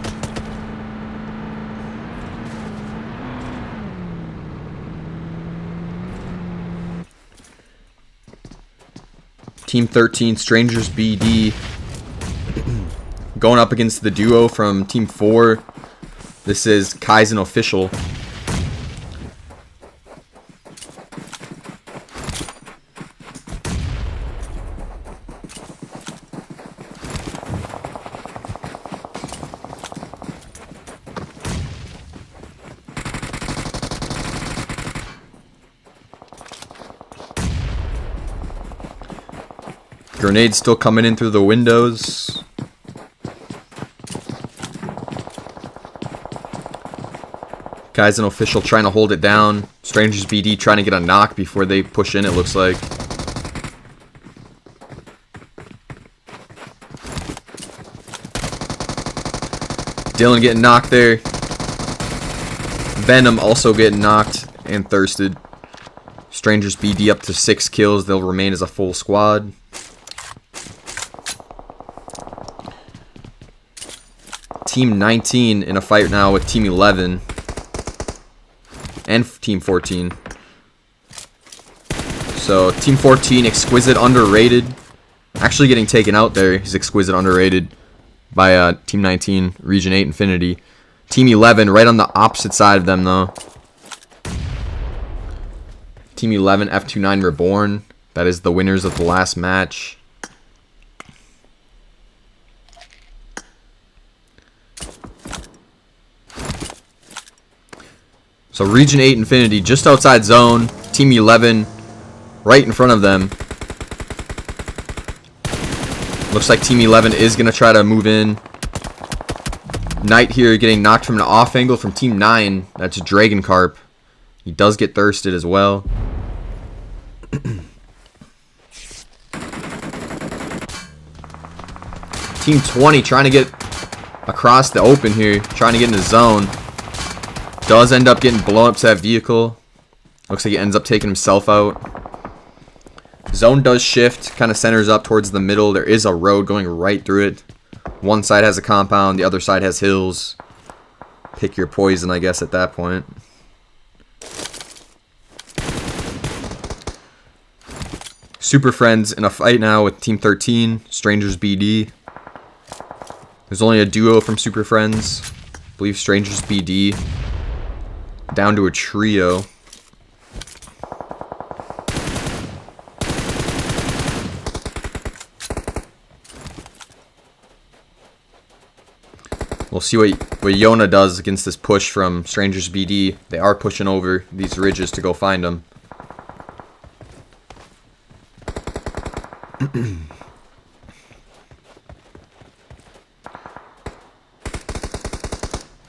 Team 13, Strangers BD, going up against the duo from Team 4. This is Kaizen Official. Grenades still coming in through the windows. Kaizen Official trying to hold it down. Strangers BD trying to get a knock before they push in, it looks like. Dylan getting knocked there. Venom also getting knocked and thirsted. Strangers BD up to 6 kills. They'll remain as a full squad. Team 19 in a fight now with Team 11 and Team 14. So Team 14, Exquisite, underrated. Actually getting taken out there. He's Exquisite, underrated by Team 19, Region 8 Infinity. Team 11 right on the opposite side of them though. Team 11, F29 Reborn. That is the winners of the last match. So Region 8 Infinity just outside zone. Team 11 right in front of them. Looks like Team 11 is going to try to move in. Knight here getting knocked from an off angle from Team 9. That's Dragon Carp. He does get thirsted as well. Team 20 trying to get across the open here. Trying to get in the zone. Does end up getting blown up to that vehicle. Looks like he ends up taking himself out. Zone does shift, kind of centers up towards the middle. There is a road going right through it. One side has a compound, the other side has hills. Pick your poison, I guess, at that point. Super Friends in a fight now with Team 13, Strangers BD. There's only a duo from Super Friends. I believe Strangers BD. Down to a trio. We'll see what Yona does against this push from Strangers BD. They are pushing over these ridges to go find them.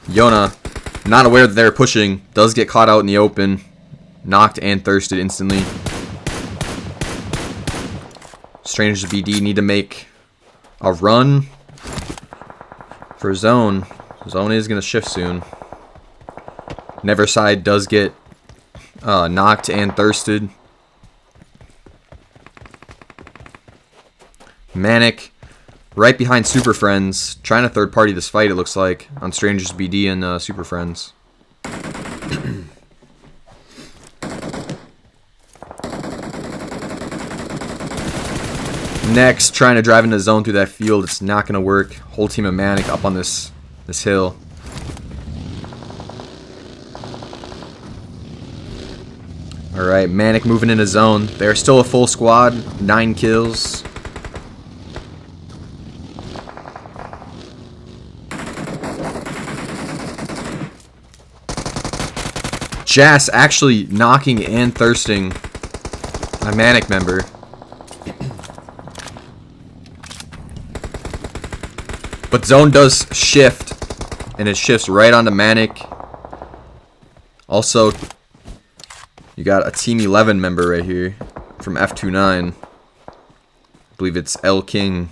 Yona, not aware that they're pushing, does get caught out in the open. Knocked and thirsted instantly. Strangers BD need to make a run for zone. Zone is going to shift soon. Neverside does get knocked and thirsted. Manic right behind Super Friends, trying to third party this fight, it looks like, on Strangers BD and Super Friends. Next, trying to drive into zone through that field. It's not going to work. Whole team of Manic up on this hill. Alright, Manic moving into zone. They're still a full squad. 9 kills. Jas actually knocking and thirsting a Manic member. But zone does shift, and it shifts right onto Manic. Also, you got a Team 11 member right here from F29. I believe it's L King.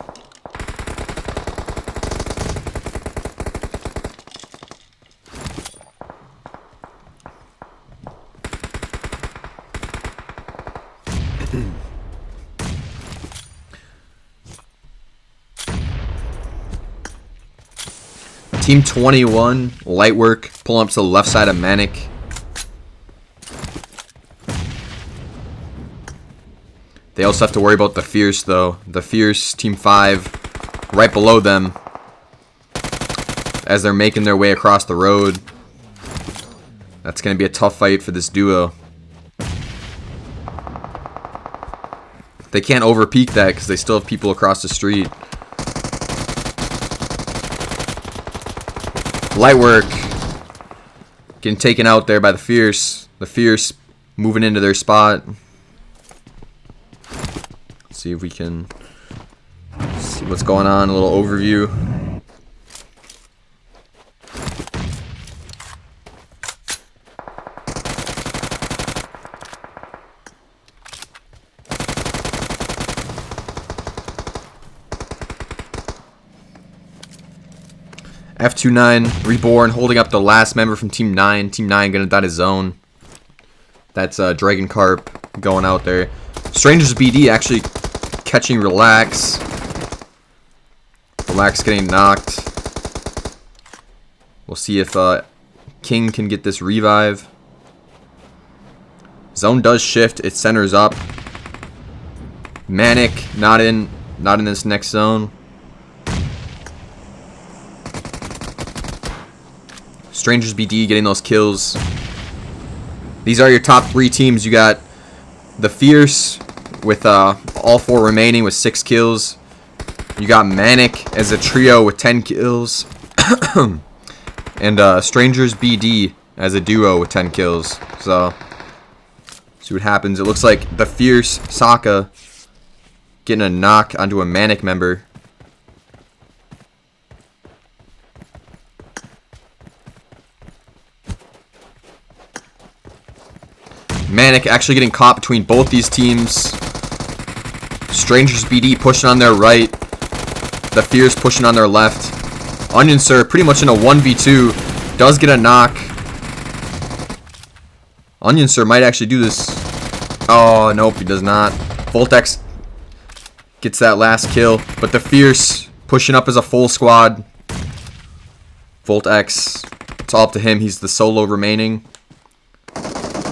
Team 21, light work, pulling up to the left side of Manic. They also have to worry about the Fierce, though. The Fierce, Team 5, right below them, as they're making their way across the road. That's going to be a tough fight for this duo. They can't overpeak that because they still have people across the street. Light work getting taken out there by the Fierce. The Fierce moving into their spot. Let's see if we can see what's going on. A little overview. F29 Reborn holding up the last member from Team 9. Team 9 gonna die to zone. That's Dragon Carp going out there. Strangers BD actually catching Relax. Relax getting knocked. We'll see if King can get this revive. Zone does shift. It centers up. Manic not in this next zone. Strangers BD getting those kills. These are your top 3 teams. You got The Fierce with all 4 remaining with 6 kills. You got Manic as a trio with 10 kills. And Strangers BD as a duo with 10 kills. So, see what happens. It looks like the Fierce Sokka getting a knock onto a Manic member. Manic actually getting caught between both these teams. Strangers BD pushing on their right. The Fierce pushing on their left. Onion Sir pretty much in a 1v2. Does get a knock. Onion Sir might actually do this. Oh, nope, he does not. Voltex gets that last kill. But the Fierce pushing up as a full squad. Voltex, it's all up to him. He's the solo remaining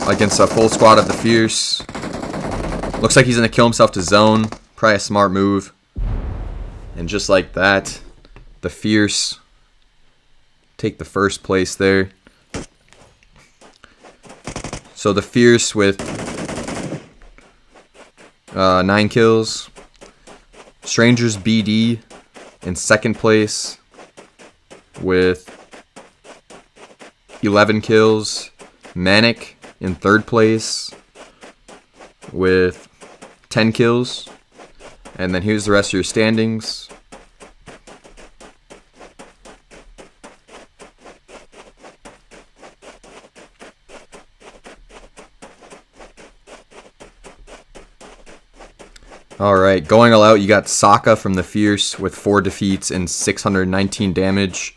against a full squad of the Fierce. Looks like he's going to kill himself to zone. Probably a smart move. And just like that, the Fierce take the first place there. So the Fierce with 9 kills. Strangers BD in second place with 11 kills. Manic in third place with 10 kills. And then here's the rest of your standings. Alright, going all out, you got Sokka from the Fierce with 4 defeats and 619 damage.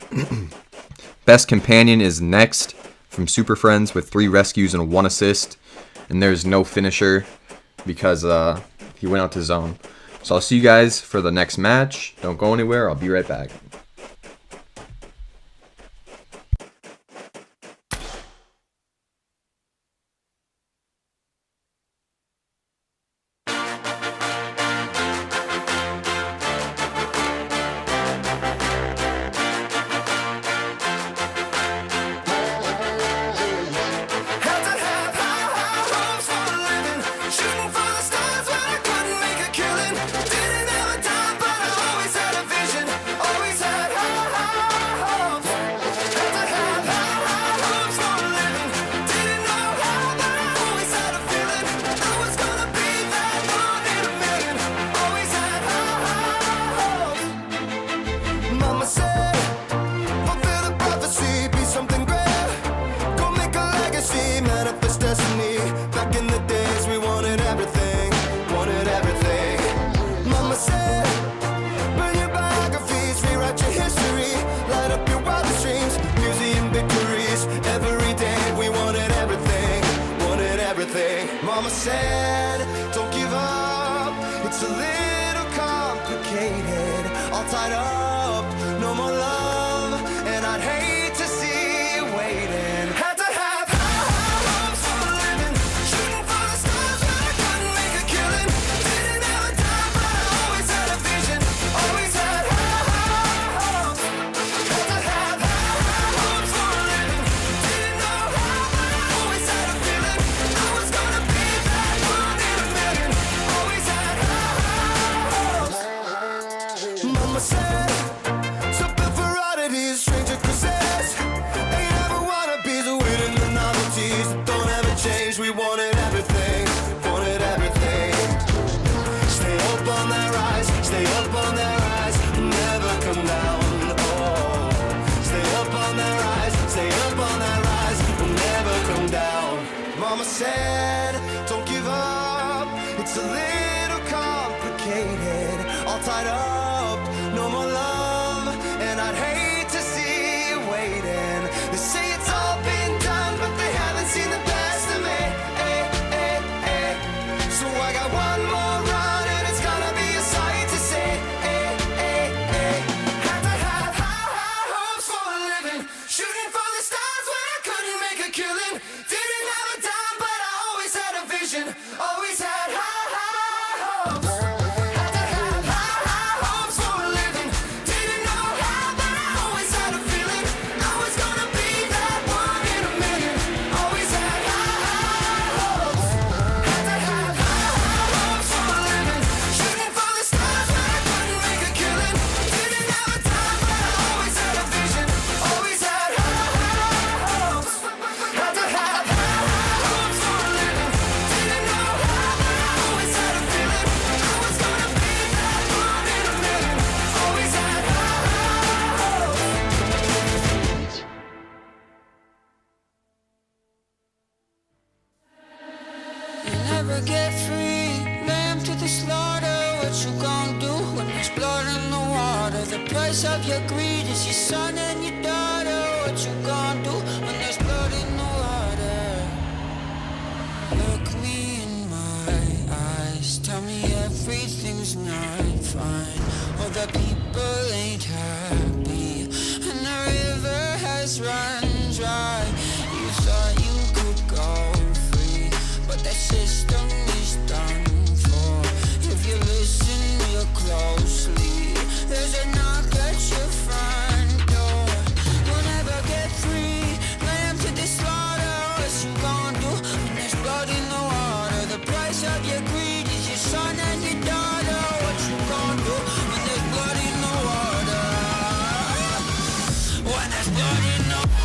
Best companion is Next from Super Friends with 3 rescues and 1 assist. And there's no finisher because he went out to zone. So I'll see you guys for the next match. Don't go anywhere. I'll be right back. Mama said, don't give up. It's a little complicated. All tied up, no more love. And I'd hate to see you waiting. Had to have high hopes for a living. Shooting for the stars when I couldn't make a killing. Didn't have a dime, but I always had a vision. Always had high hopes. Had to have high hopes for a living. Didn't know how, but I always had a feeling. I was gonna be that one in a million. Always had high hopes. Mama said, something for oddities, stranger cruises. Ain't ever wanna be the winning the novelties that don't ever change. We wanted everything, wanted everything. Stay up on that rise, stay up on that rise, never come down. Oh, stay up on that rise, stay up on that rise, never come down. Mama said, don't give up. It's a little complicated, all tied up, no more love, and I'd hate to see you waiting. They say it's all been done, but they haven't seen the best of me. So I got one more run, and it's gonna be a sight to see. Had to have high hopes for a living, shooting for the stars when I couldn't make a killing. Didn't have a dime, but I always had a vision. Always had high hopes. Had to have high hopes for a living. Didn't know how, but I always had a feeling. I was gonna be that one in a million. Always had high hopes. Had to have high price of your greed is your son and your daughter. What you gonna do when there's blood in the water? Look me in my eyes, tell me everything's not fine. All the people ain't happy, and the river has run dry. You thought you could go free, but the system is done for. If you listen real closely, there's a knock at your front door. You'll never get free, lamb to the slaughter. What you gonna do when there's blood in the water? The price of your greed is your son and your daughter. What you gonna do when there's blood in the water? When there's blood in the water.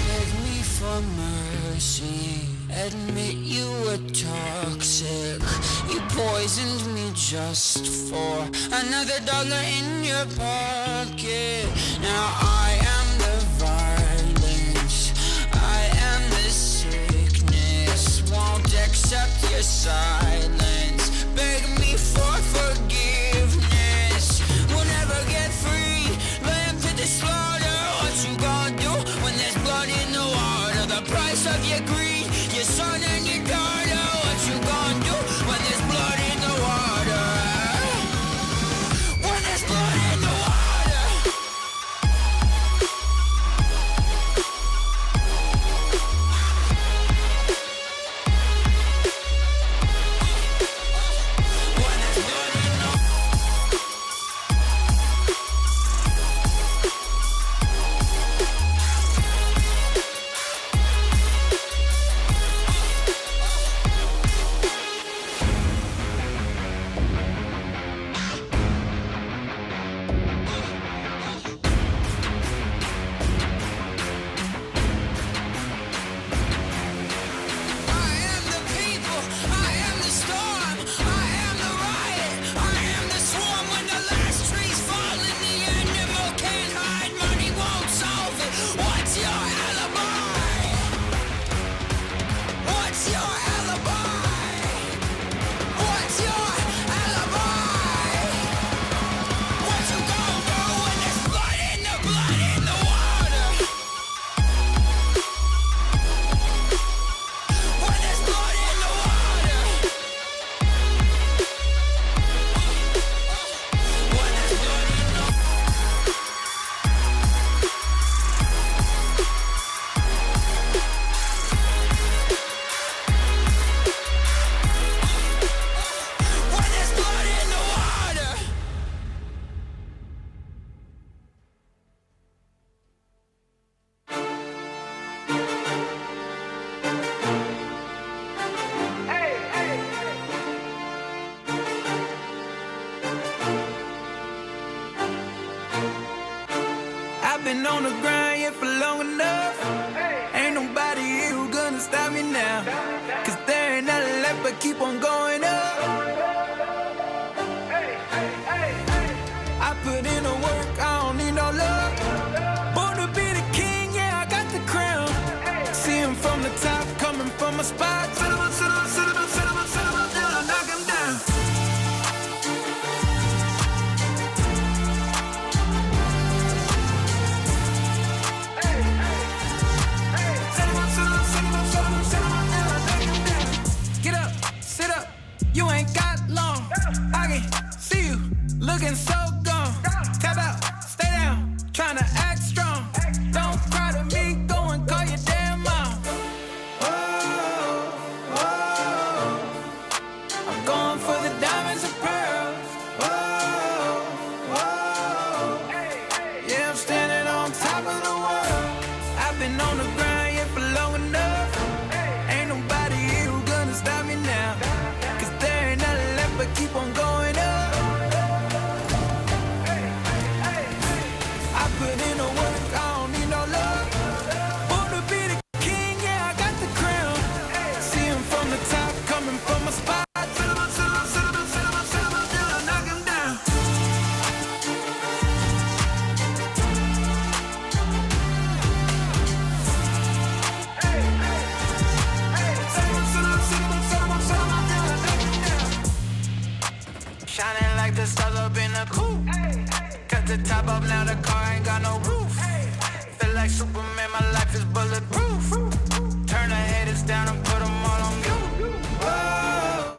Beg me for mercy, admit you were toxic. You poisoned me just for another dollar in your pocket. Now I am the violence, I am the sickness. Won't accept your silence, beg me for forgiveness. We'll never get free, lamb to the slaughter. What you gonna do when there's blood in the water? The price of your greed, your son and your daughter. What you gonna do when there's blood in the water? When there's blood in the water. When there's blood in the I am the people, I am the storm, I am the riot, I am the swarm. When the last trees fall in the animal can't hide, money won't solve it. What's your alibi? What's your alibi? What's your alibi? What you gonna do when there's blood in the water? When there's blood in the water. When there's blood in the When there's blood in the water. I've been on the grind here for long enough. Ain't nobody here who gonna stop me now. Cause there ain't nothing left but keep on going up. I put in the work, I don't need no love. Born to be the king, yeah, I got the crown. See him from the top, coming from a spot. Set him up, set him up, set him up, set him up, set him up, till I knock him down. Set him up, set him up, set him up, set him up, set him up, till I knock him down. Get up, sit up, you ain't got long. I can see you looking so gone. Tap out, stay down, tryna act strong. Don't cry to me, go and call your damn mom. Whoa, whoa, I'm going for the diamonds and pearls. Whoa, whoa, yeah, I'm standing on top of the world. I've been on the grind here for long enough. Ain't nobody here who gonna stop me now. Cause there ain't nothing left but keep on going up. I put in the work, I don't need no love. Born to be the king, yeah, I got the crown. like Superman, my life is bulletproof. Turn the haters down and put them all on mute. Whoa.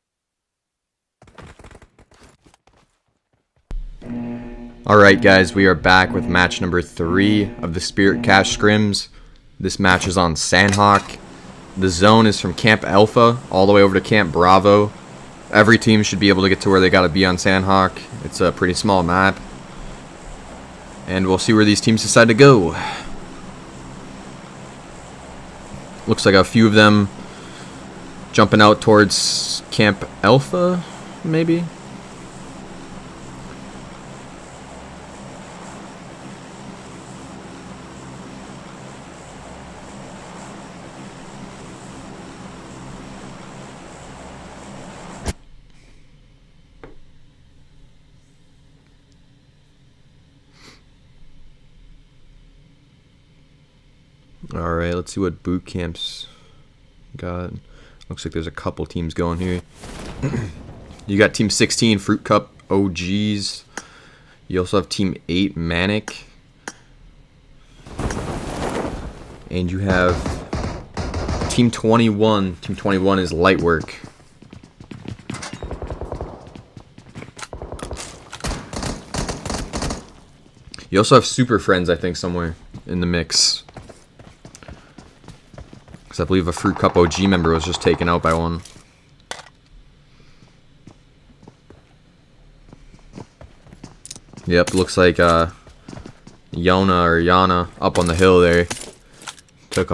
Alright guys, we are back with match number 3 of the Spirit Cash Scrims. This match is on Sandhawk. The zone is from Camp Alpha all the way over to Camp Bravo. Every team should be able to get to where they gotta be on Sandhawk. It's a pretty small map. And we'll see where these teams decide to go. Looks like a few of them jumping out towards Camp Alpha, maybe? Alright, let's see what boot camps got. Looks like there's a couple teams going here. You got Team 16, Fruit Cup OGs. You also have Team 8, Manic. And you have Team 21. Team 21 is Lightwork. You also have Super Friends, I think, somewhere in the mix. I believe a Fruit Cup OG member was just taken out by one. Yep, looks like Yona or Yana up on the hill there took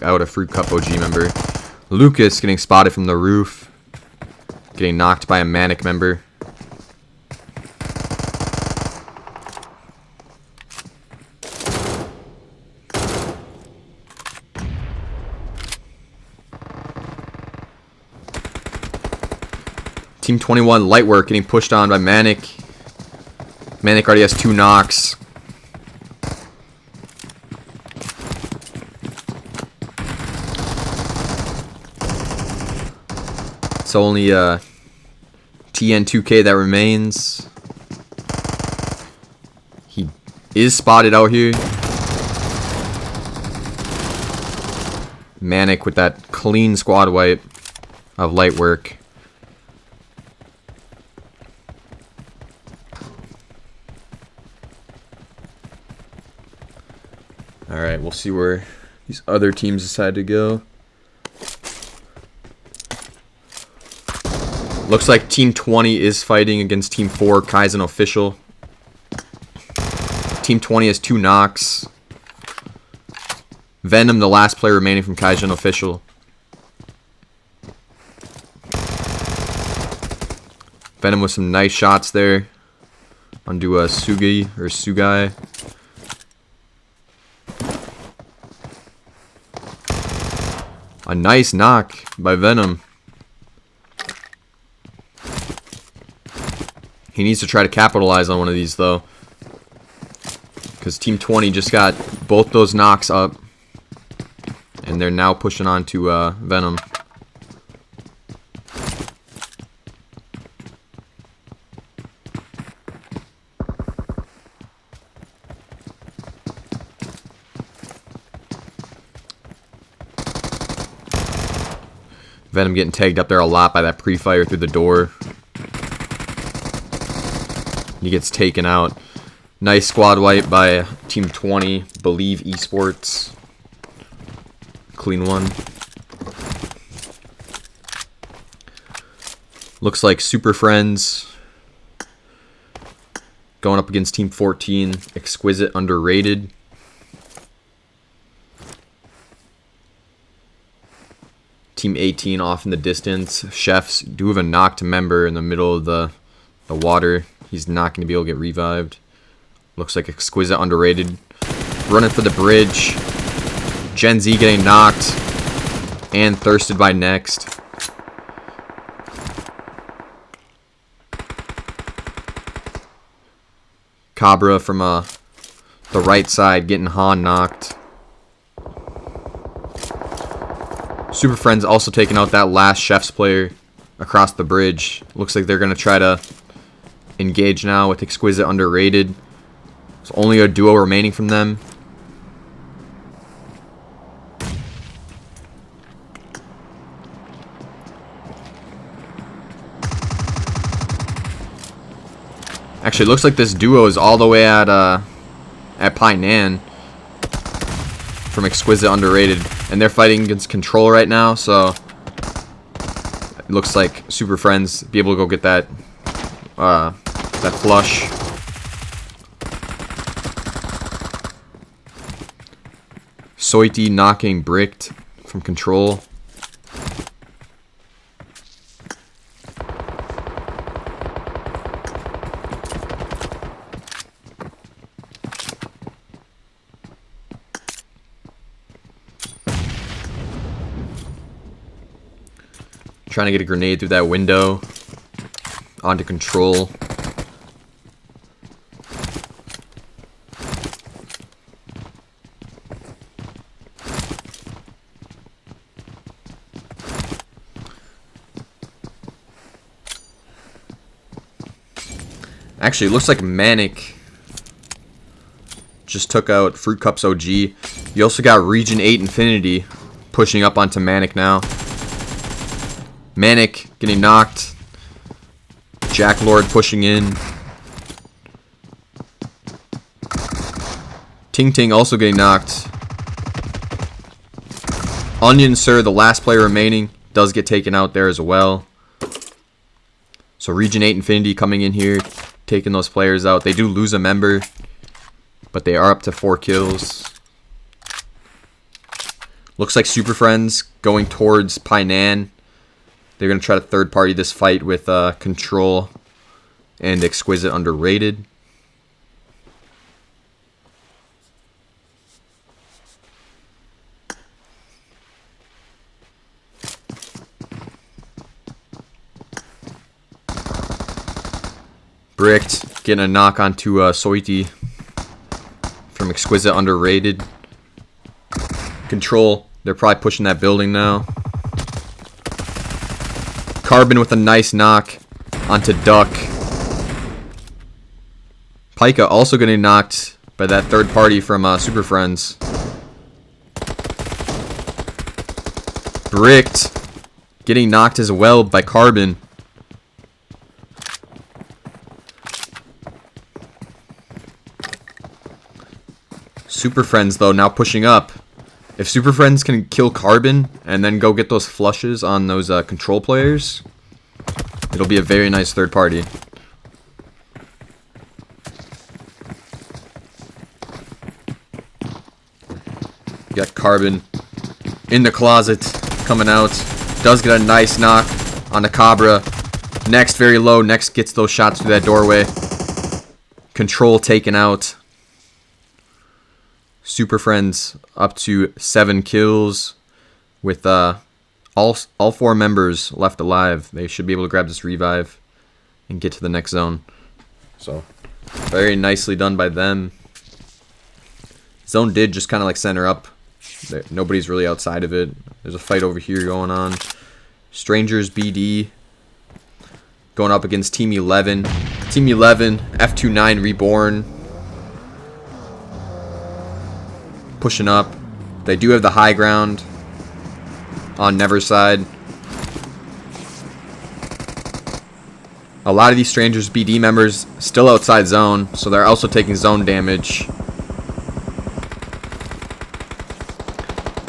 out a Fruit Cup OG member. Lucas getting spotted from the roof, getting knocked by a Manic member. Team 21, Lightwork, getting pushed on by Manic. Manic already has 2 knocks. It's only TN2K that remains. He is spotted out here. Manic with that clean squad wipe of Lightwork. Alright, we'll see where these other teams decide to go. Looks like Team 20 is fighting against Team 4, Kaizen Official. Team 20 has 2 knocks. Venom, the last player remaining from Kaizen Official. Venom with some nice shots there. Onto a Sugi or Sugai. A nice knock by Venom. He needs to try to capitalize on one of these though, because Team 20 just got both those knocks up, and they're now pushing on to Venom. Venom getting tagged up there a lot by that pre-fire through the door. He gets taken out. Nice squad wipe by Team 20, Believe Esports. Clean one. Looks like Super Friends going up against Team 14, Exquisite Underrated. Team 18 off in the distance. Chefs do have a knocked member in the middle of the water. He's not going to be able to get revived. Looks like Exquisite Underrated. Running for the bridge. Gen Z getting knocked. And thirsted by Next. Cabra from the right side getting Han knocked. Super Friends also taking out that last Chef's player across the bridge. Looks like they're going to try to engage now with Exquisite Underrated. There's only a duo remaining from them. Actually, it looks like this duo is all the way at Painan from Exquisite Underrated, and they're fighting against Control right now. So it looks like Super Friends be able to go get that that flush. Soiti knocking Bricked from Control. Trying to get a grenade through that window onto Control. Actually, it looks like Manic just took out Fruit Cups OG. You also got Region 8 Infinity pushing up onto Manic now. Manic getting knocked. Jack Lord pushing in. Ting Ting also getting knocked. Onion Sir, the last player remaining, does get taken out there as well. So Region 8 Infinity coming in here, taking those players out. They do lose a member, but they are up to 4 kills. Looks like Super Friends going towards Painan. They're going to try to third party this fight with Control and Exquisite Underrated. Bricked getting a knock onto Soiti from Exquisite Underrated. Control, they're probably pushing that building now. Carbon with a nice knock onto Duck. Pika also getting knocked by that third party from Super Friends. Bricked getting knocked as well by Carbon. Super Friends though now pushing up. If Super Friends can kill Carbon and then go get those flushes on those Control players, it'll be a very nice third party. You got Carbon in the closet, coming out. Does get a nice knock on the Cabra. Next, very low. Next gets those shots through that doorway. Control taken out. Super Friends up to 7 kills with all 4 members left alive. They should be able to grab this revive and get to the next zone. So very nicely done by them. Zone did just kind of like center up. Nobody's really outside of it. There's a fight over here going on. Strangers BD going up against Team 11. Team 11 F29 Reborn pushing up. They do have the high ground on Neverside. A lot of these Strangers BD members still outside zone, so they're also taking zone damage.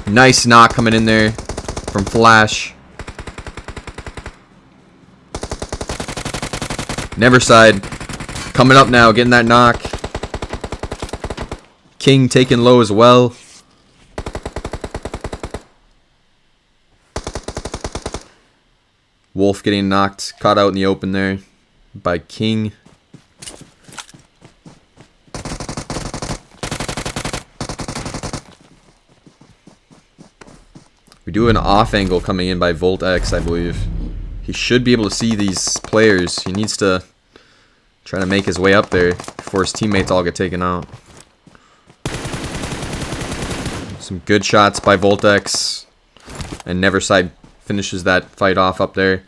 Nice knock coming in there from Flash. Neverside coming up now, getting that knock. King taken low as well. Wolf getting knocked, caught out in the open there by King. We do an off angle coming in by Volt X, I believe. He should be able to see these players. He needs to try to make his way up there before his teammates all get taken out. Some good shots by Voltex, and Neverside finishes that fight off up there.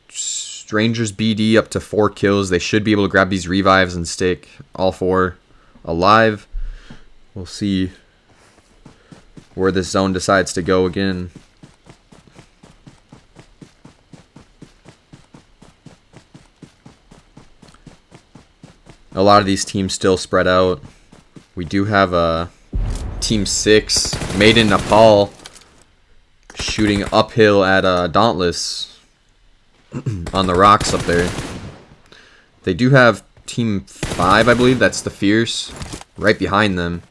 Strangers BD up to 4 kills. They should be able to grab these revives and stake all 4 alive. We'll see where this zone decides to go again. A lot of these teams still spread out. We do have a Team 6, Made in Nepal, shooting uphill at Dauntless on the rocks up there. They do have Team 5, I believe. That's the Fierce, right behind them.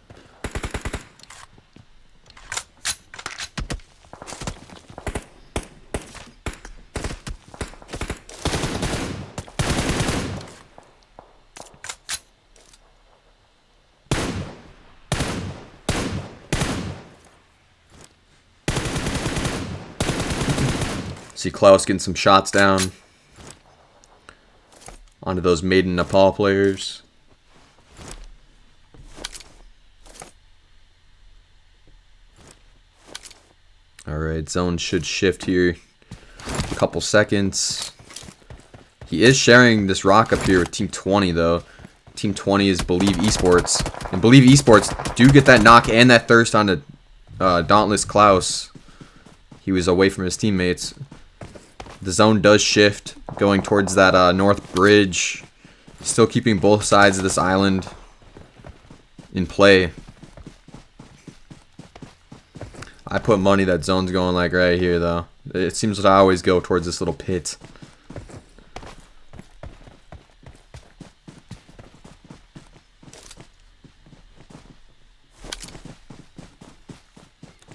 See Klaus getting some shots down onto those Made in Nepal players. Alright, zone should shift here a couple seconds. He is sharing this rock up here with Team 20 though. Team 20 is Believe Esports. And Believe Esports do get that knock and that thirst onto Dauntless Klaus. He was away from his teammates. The zone does shift, going towards that north bridge. Still keeping both sides of this island in play. I put money that zone's going like right here, though. It seems that I always go towards this little pit.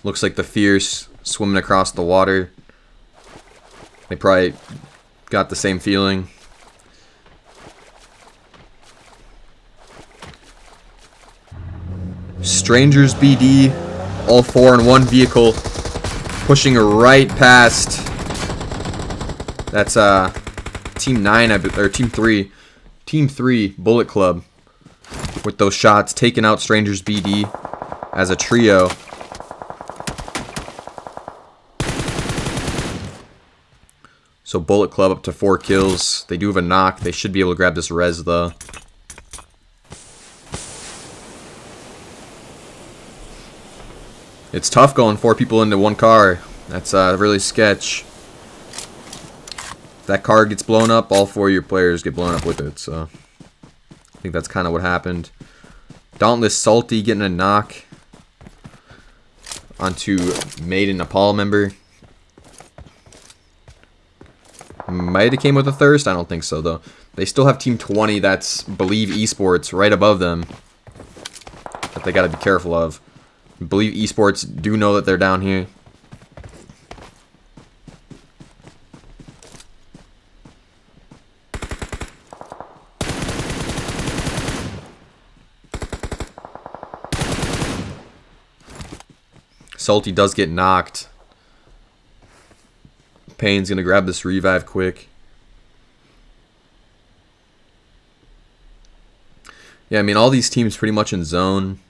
Looks like the Fierce swimming across the water. They probably got the same feeling. Strangers BD, all four in one vehicle, pushing right past. That's Team 9 or Team 3, Team 3 Bullet Club with those shots, taking out Strangers BD as a trio. So Bullet Club up to 4 kills. They do have a knock. They should be able to grab this res though. It's tough going 4 people into one car. That's really sketch. If that car gets blown up, all 4 of your players get blown up with it. So I think that's kind of what happened. Dauntless Salty getting a knock onto Made in Nepal member. Might have came with a thirst. I don't think so though. They still have Team 20. That's Believe Esports right above them that they got to be careful of. Believe Esports do know that they're down here. Salty does get knocked. Payne's gonna grab this revive quick. Yeah, I mean all these teams pretty much in zone.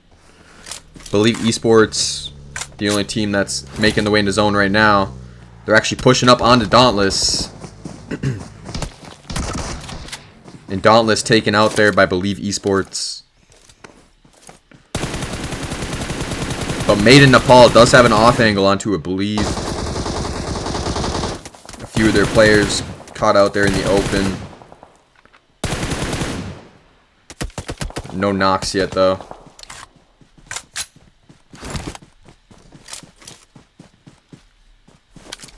Believe Esports, the only team that's making the way into zone right now. They're actually pushing up onto Dauntless. And Dauntless taken out there by Believe Esports. But Made in Nepal does have an off angle onto a Believe. A few of their players caught out there in the open. No knocks yet though.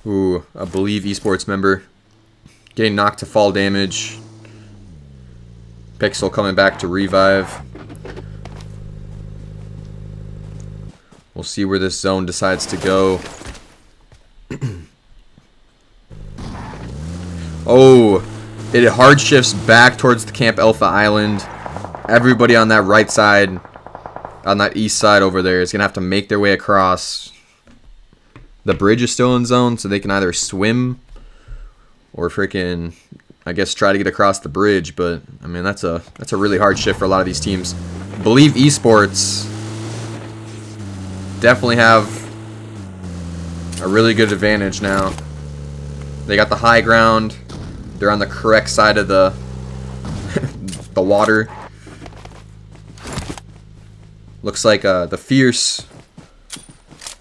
Ooh, a Believe Esports member getting knocked to fall damage. Pixel coming back to revive. We'll see where this zone decides to go. Oh, it hard shifts back towards the Camp Alpha Island. Everybody on that right side, on that east side over there, is going to have to make their way across. The bridge is still in zone, so they can either swim or freaking, I guess, try to get across the bridge. But I mean, that's a really hard shift for a lot of these teams. Believe Esports definitely have a really good advantage now. They got the high ground. They're on the correct side of the the water. Looks like the Fierce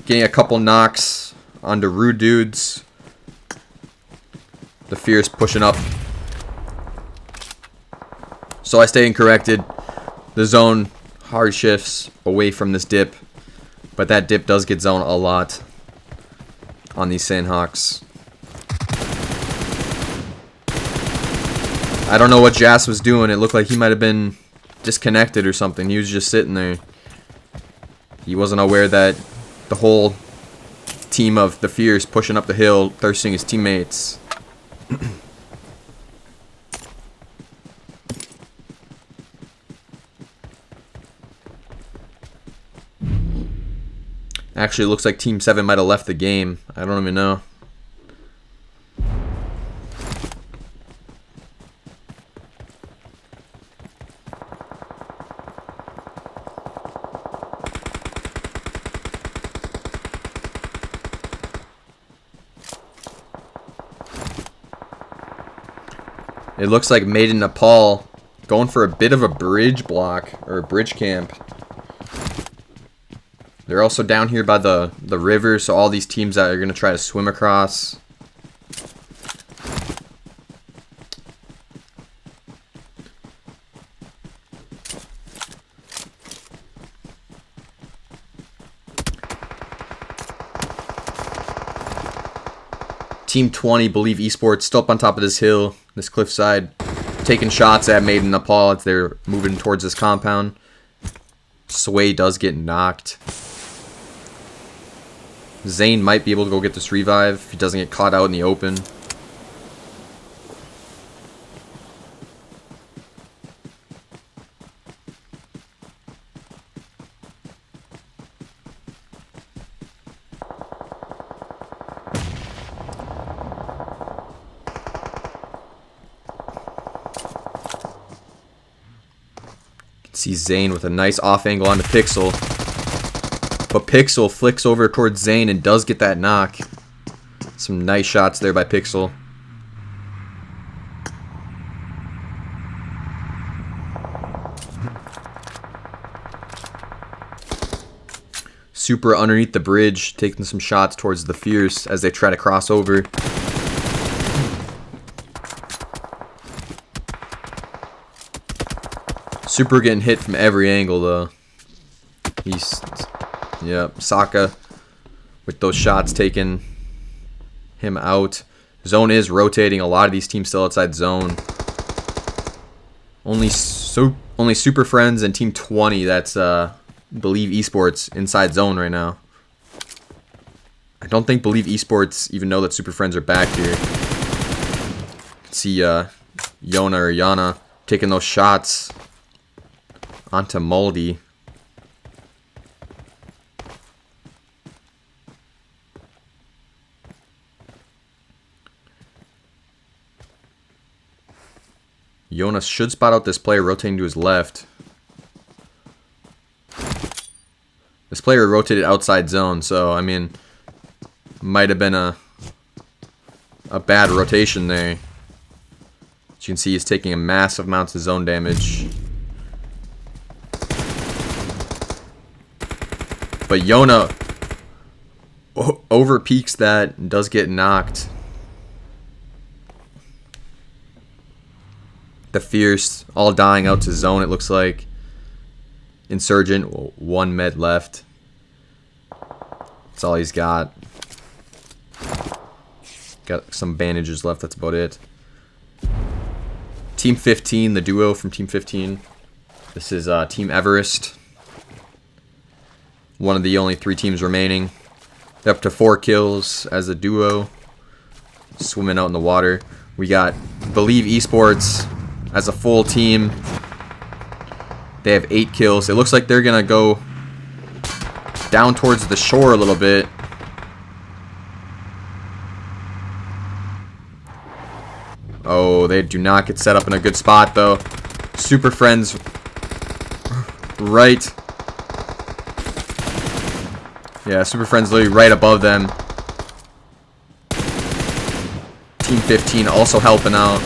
getting a couple knocks onto Rude Dudes. The Fierce pushing up. So I stay corrected. The zone hard shifts away from this dip, but that dip does get zoned a lot on these Sandhawks. I don't know what Jas was doing. It looked like he might have been disconnected or something. He was just sitting there. He wasn't aware that the whole team of the Fierce pushing up the hill, thirsting his teammates. Actually, it looks like Team 7 might have left the game. I don't even know. It looks like Made in Nepal going for a bit of a bridge block or a bridge camp. They're also down here by the river, so all these teams that are going to try to swim across. Team 20, Believe Esports, still up on top of this hill, this cliffside, taking shots at Made in Nepal as they're moving towards this compound. Sway does get knocked. Zane might be able to go get this revive if he doesn't get caught out in the open. See Zane with a nice off angle onto Pixel. But Pixel flicks over towards Zane and does get that knock. Some nice shots there by Pixel. Super underneath the bridge, taking some shots towards the Fierce as they try to cross over. Super getting hit from every angle though. Yep, Sokka with those shots taking him out. Zone is rotating. A lot of these teams still outside zone. Only Super Friends and Team 20, that's Believe Esports, inside zone right now. I don't think Believe Esports even know that Super Friends are back here. You can see Yona or Yana taking those shots onto Moldy. Jonas should spot out this player rotating to his left. This player rotated outside zone, so I mean, might have been a bad rotation there. As you can see, he's taking a massive amount of zone damage. But Yona over peaks that and does get knocked. The Fierce all dying out to zone, it looks like. Insurgent, one med left. That's all he's got. Got some bandages left, that's about it. Team 15, the duo from Team 15. This is Team Everest. One of the only 3 teams remaining. They're up to 4 kills as a duo. Swimming out in the water. We got Believe Esports as a full team. They have 8 kills. It looks like they're going to go down towards the shore a little bit. Oh, they do not get set up in a good spot, though. Super Friends right. Yeah, Super Friends literally right above them. Team 15 also helping out.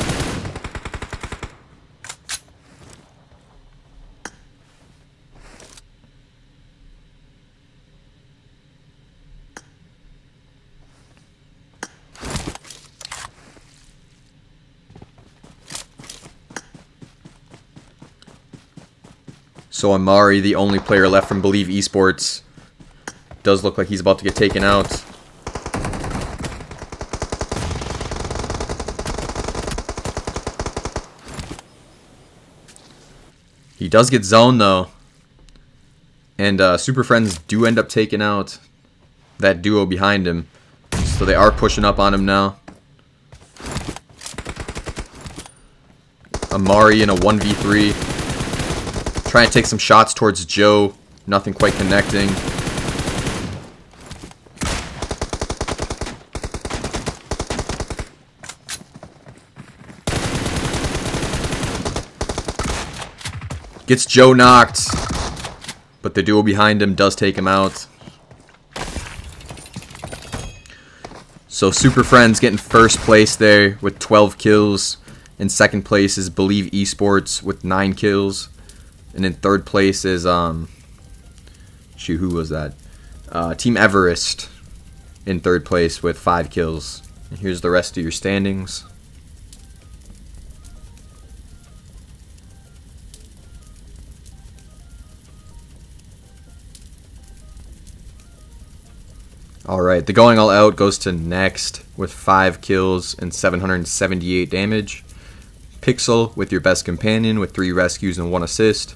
So Amari, the only player left from Believe Esports, does look like he's about to get taken out. He does get zoned though. And Super Friends do end up taking out that duo behind him. So they are pushing up on him now. Amari in a 1v3. Trying to take some shots towards Joe. Nothing quite connecting. Gets Joe knocked. But the duo behind him does take him out. So Super Friends getting first place there with 12 kills. In second place is Believe Esports with 9 kills. And in third place is, shoot, who was that? Team Everest in third place with 5 kills. And here's the rest of your standings. Alright, the Going All Out goes to Next with 5 kills and 778 damage. Pixel with your best companion with 3 rescues and 1 assist.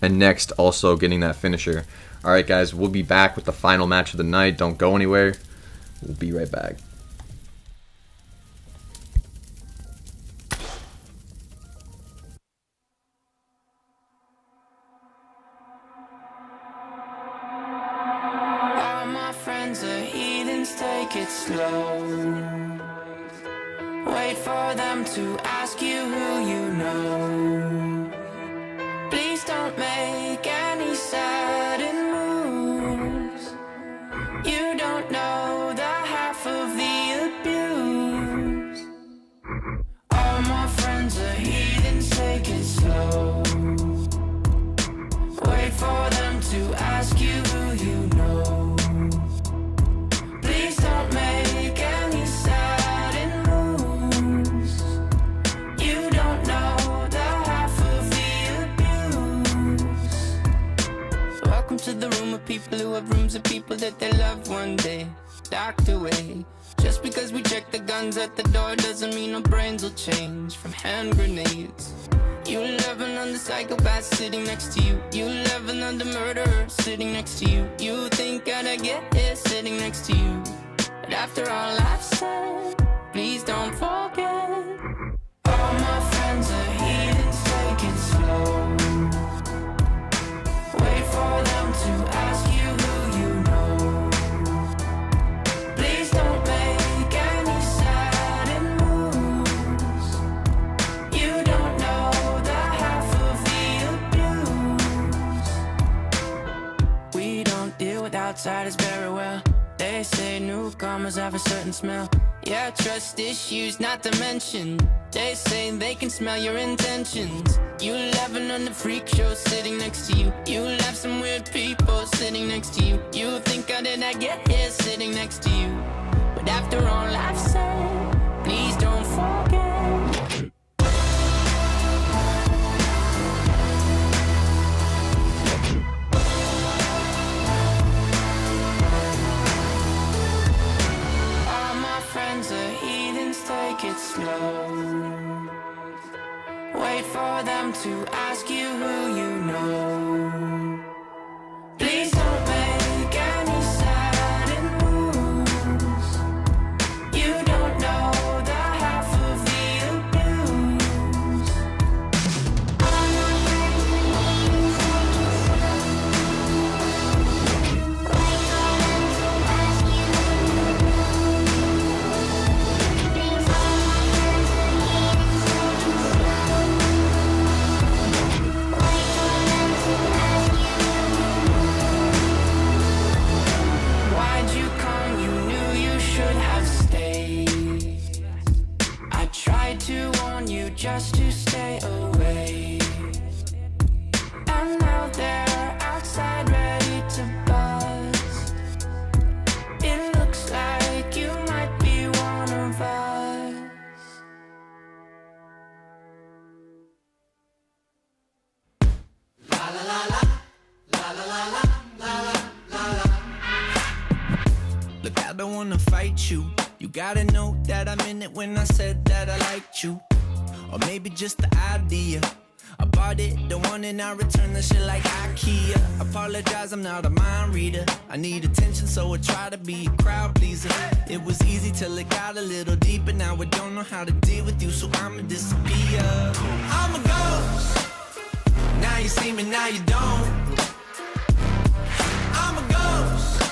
And Next also getting that finisher. Alright guys, we'll be back with the final match of the night. Don't go anywhere. We'll be right back. All my friends are heathens, take it slow. Wait for them to ask you who you know. Please don't make any sudden moves. You don't know the half of the abuse. All my friends are heathens, take it slow. Wait for them to ask you who you know. Please don't make any sudden moves. You don't know the half of the abuse. Welcome to the room of people who have rooms of people that they love one day docked away. Just because we check the guns at the door doesn't mean our brains will change from hand grenades. You love another psychopath sitting next to you. You love another murderer sitting next to you. You think I'd get here sitting next to you. But after all I've said, please don't forget. All my friends are heathens, take it slow. Wait for them to ask you who you know. Please don't make any sudden moves. You don't know the half of the abuse. We don't deal with outsiders very well. They say newcomers have a certain smell. Yeah, trust issues not to mention. They say they can smell your intentions. You laughing on the freak show sitting next to you. You laugh some weird people sitting next to you. You think how did I get here sitting next to you? But after all I've said, please don't forget. All my friends are heathens, take it slow. Wait for them to ask you who you know. Please don't make any sudden moves. You don't know the half of the abuse. All my friends wait for them to ask you who you know. Please all my friends are heathens, take it slow. Wait for them to Look, I don't wanna fight you. You gotta know that I meant it when I said that I liked you. Or maybe just the idea. I bought it, don't want it, now return the shit like IKEA. Apologize, I'm not a mind reader. I need attention, so I try to be a crowd pleaser. It was easy till it got a little deeper. Now I don't know how to deal with you, so I'ma disappear. I'm a ghost. Now you see me, now you don't. I'm a ghost.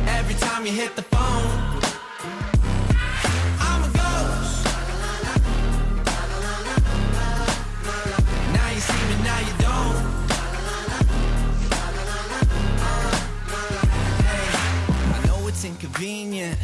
Every time you hit the phone. I'm a ghost. Now you see me, now you don't. Hey, I know it's inconvenient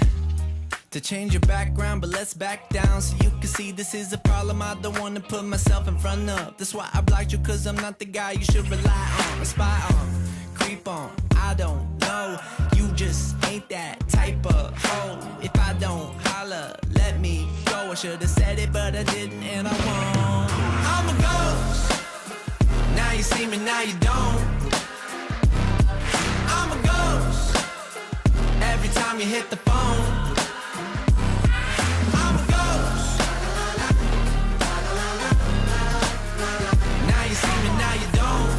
to change your background, but let's back down so you can see this is a problem I don't want to put myself in front of. That's why I blocked you, cause I'm not the guy you should rely on, spy on, creep on. I don't know, you just ain't that type of hoe. If I don't holler, let me go. I should've said it, but I didn't, and I won't. I'm a ghost. Now you see me, now you don't. I'm a ghost. Every time you hit the phone. I'm a ghost. Now you see me, now you don't.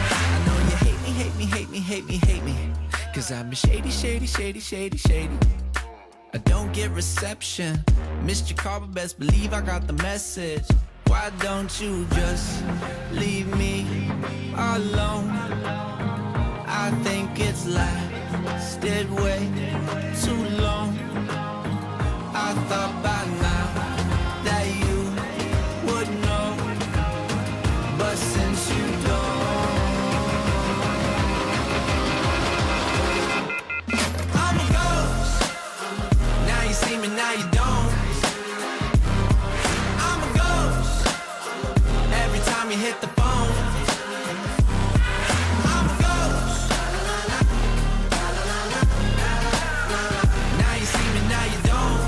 I know you hate me, hate me, hate me, hate me, hate me. Cause I've been shady, shady, shady, shady, shady. I don't get reception. Missed your call, but best believe I got the message. Why don't you just leave me alone? I think it's lasted way too long. I thought by now that you would know, but since you don't, I'm a ghost. Now you see me, now you don't. I'm a ghost. Every time you hit the phone. I'm a ghost. Now you see me, now you don't.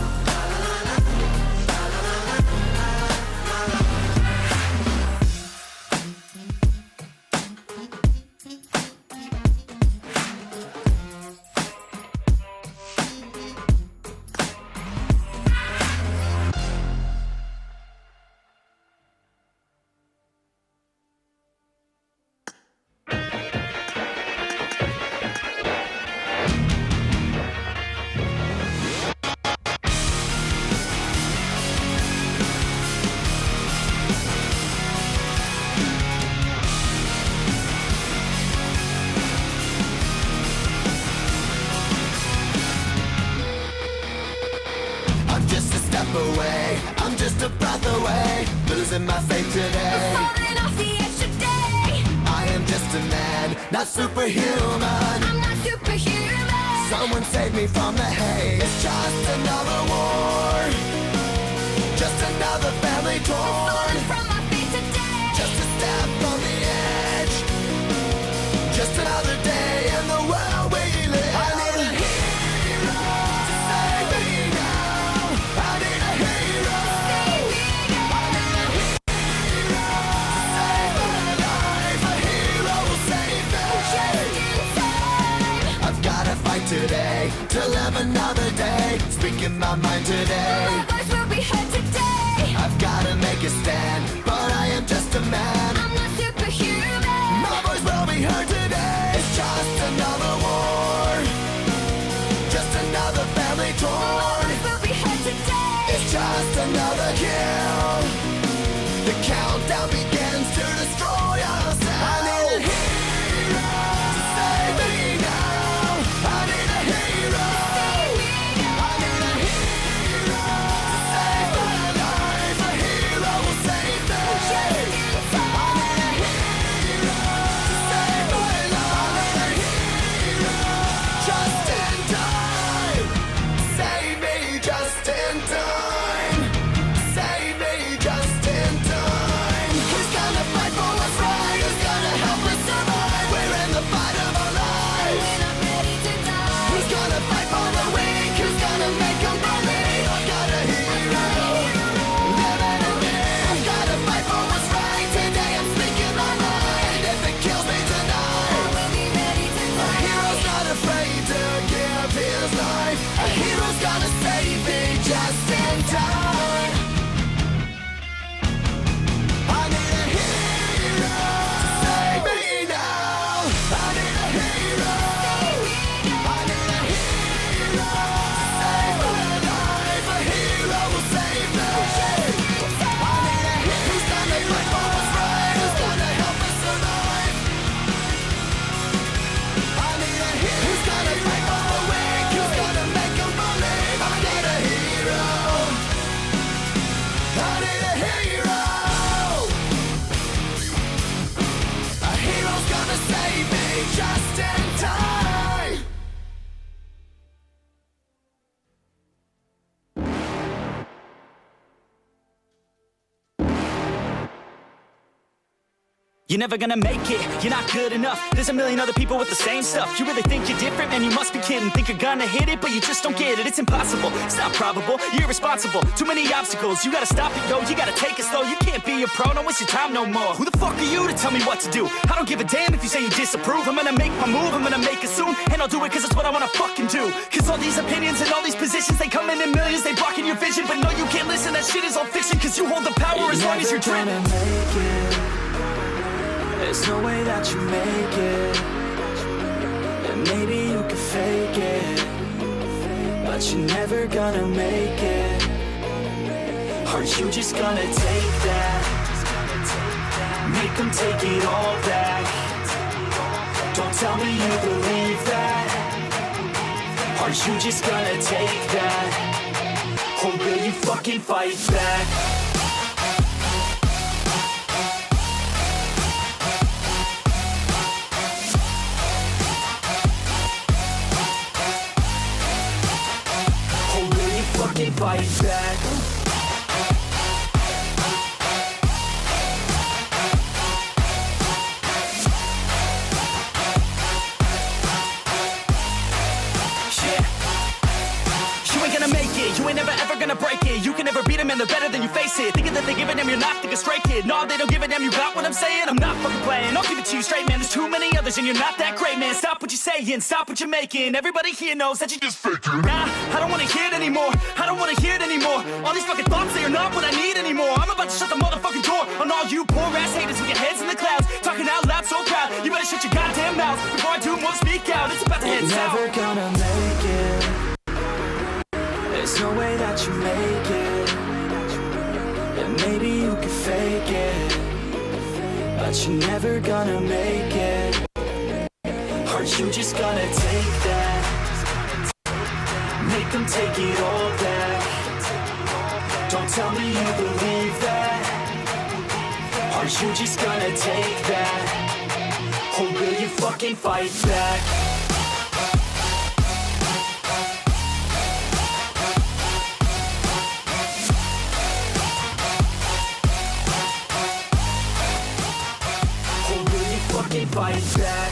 I'm just a step away, I'm just a breath away, losing my faith today. Falling off the edge today. I am just a man, not superhuman. I'm not superhuman. Someone save me from the haze. It's just another war, just another family torn. Falling from my feet today. Just a step on the edge, just another day in the world we live. I need a hero to save me now. I need a hero. I need a hero to save my life. A hero will save me. Just in time. I've gotta fight today to live another day. Speaking my mind today. My voice will be heard today. I've gotta make a stand, but I am just a man. I'm not superhuman. My voice will be heard today. It's just another war, just another family My torn. voice will be heard today. It's just another kill. The countdown begins to destroy us. I need a hero to save me now. I need a hero. I need a hero to save my life. A hero will save me. I need a hero to save my life. I need a hero just in time. Save me just in time. Save me just in time. Who's gonna fight for what's right? Who's gonna help us survive? We're in the fight of our lives. When I'm ready to die. Who's gonna fight for the weak? Who's gonna make them believe? I've got a hero living in me. I've gotta fight for what's right today. just in time. You're never gonna make it, you're not good enough. There's a million other people with the same stuff. You really think you're different? Man, you must be kidding. Think you're gonna hit it, but you just don't get it. It's impossible, it's not probable, you're irresponsible. Too many obstacles, you gotta stop it, yo. You gotta take it slow, you can't be a pro. Don't waste your time no more. Who the fuck are you to tell me what to do? I don't give a damn if you say you disapprove. I'm gonna make my move, I'm gonna make it soon. And I'll do it cause it's what I wanna fucking do. Cause all these opinions and all these positions, they come in millions, they blocking your vision. But no, you can't listen, that shit is all fiction. Cause you hold the power as long as you're driven. There's no way that you make it. And maybe you can fake it, but you're never gonna make it. Are you just gonna take that? Make them take it all back. Don't tell me you believe that. Are you just gonna take that? Or will you fucking fight back? Fight back. You ain't gonna make it, you ain't never ever gonna break it. You can never beat them and they're better than you face it. Thinking that they give a damn, you're not thinking straight, kid. No, they don't give a damn, you got what I'm saying? I'm not fucking playing, I'll give it to you straight, man. There's too many others and you're not that great, man. Stop what you're saying, stop what you're making. Everybody here knows that you just faking. Nah, I don't wanna hear it anymore, I don't wanna hear it anymore. All these fucking thoughts, they are not what I need anymore. I'm about to shut the motherfucking door on all you poor ass haters with your heads in the clouds, talking out loud so proud. You better shut your goddamn mouth before I do more speak out. It's about to head south. You're never gonna make it. There's no way that you make it. And maybe you can fake it, but you're never gonna make it. Are you just gonna take that? Make them take it all back. Don't tell me you believe that. Are you just gonna take that? Or will you fucking fight back? Fight back.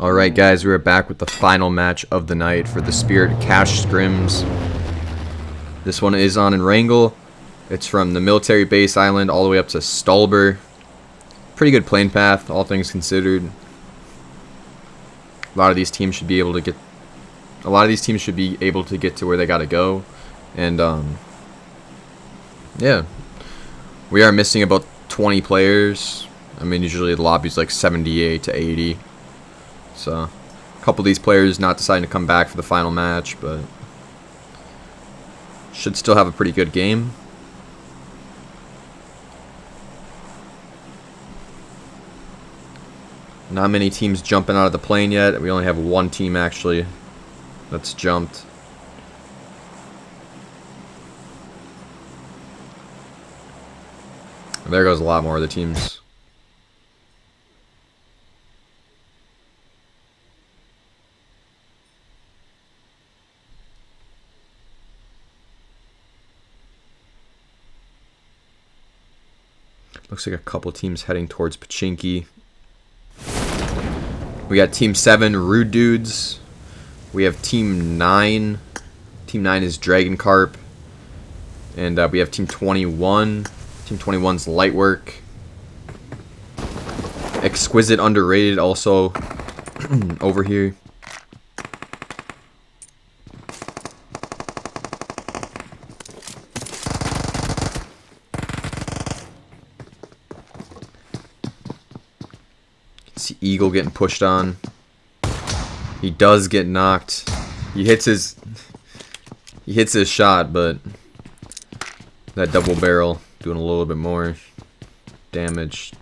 Alright guys, we are back with the final match of the night for the Spirit Cash Scrims. This one is on in Wrangell. It's from the military base island all the way up to Stolber. Pretty good plane path, all things considered. A lot of these teams should be able to get to where they gotta go. And yeah, we are missing about 20 players. I mean, usually the lobby's like 78 to 80. So a couple of these players not deciding to come back for the final match, but should still have a pretty good game. Not many teams jumping out of the plane yet. We only have one team actually that's jumped. There goes a lot more of the teams. Looks like a couple teams heading towards Pachinki. We got Team 7, Rude Dudes. We have Team 9. Team 9 is Dragon Carp. And we have Team 21. Team 21's Lightwork. Exquisite Underrated also over here. See Eagle getting pushed on. He does get knocked. He hits his shot, but that double barrel doing a little bit more damage.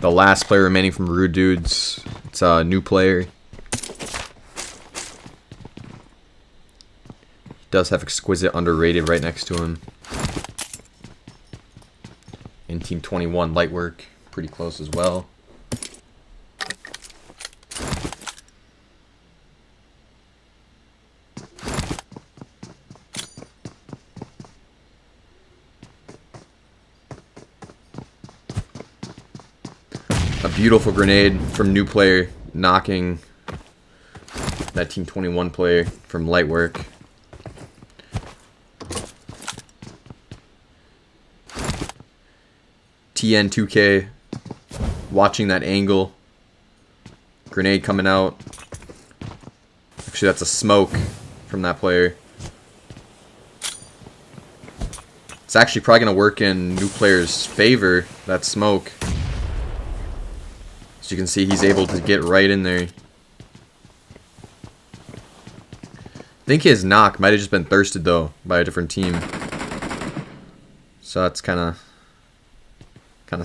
The last player remaining from Rude Dudes. It's a new player. He does have Exquisite Underrated right next to him. And Team 21 Lightwork, pretty close as well. A beautiful grenade from new player, knocking that Team 21 player from Lightwork. TN2K watching that angle. Grenade coming out. Actually, that's a smoke from that player. It's actually probably going to work in new player's favor, that smoke. As you can see, he's able to get right in there. I think his knock might have just been thirsted, though, by a different team. So that's kind of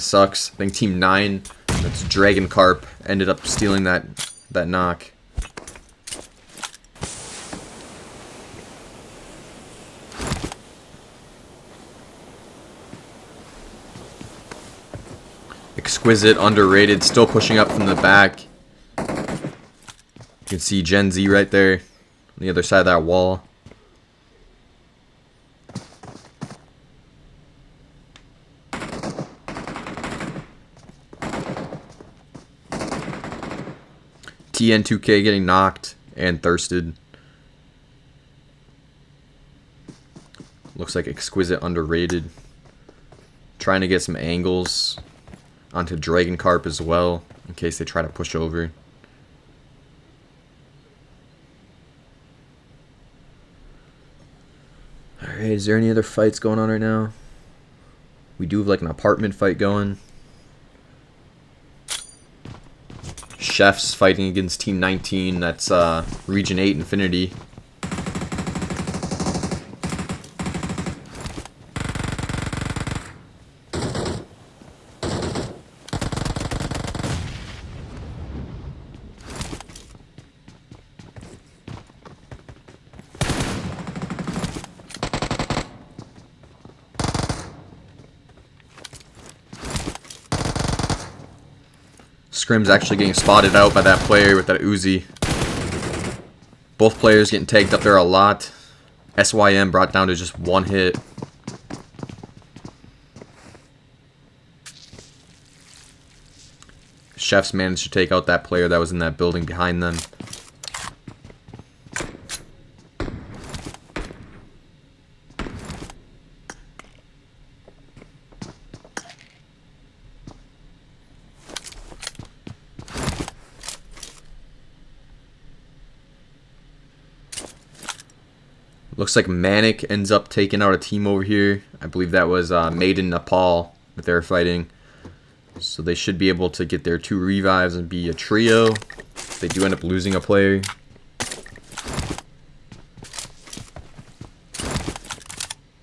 sucks. I think Team 9, that's Dragon Carp, ended up stealing that knock. Exquisite, Underrated, still pushing up from the back. You can see Gen Z right there on the other side of that wall. TN2K getting knocked and thirsted. Looks like Exquisite Underrated. Trying to get some angles onto Dragon Carp as well, in case they try to push over. Alright, is there any other fights going on right now? We do have like an apartment fight going. Chefs fighting against Team 19, that's Region 8 Infinity. Scrims actually getting spotted out by that player with that Uzi. Both players getting tagged up there a lot. SYM brought down to just one hit. Chefs managed to take out that player that was in that building behind them. Looks like Manic ends up taking out a team over here. I believe that was Made in Nepal that they were fighting. So they should be able to get their 2 revives and be a trio. They do end up losing a player.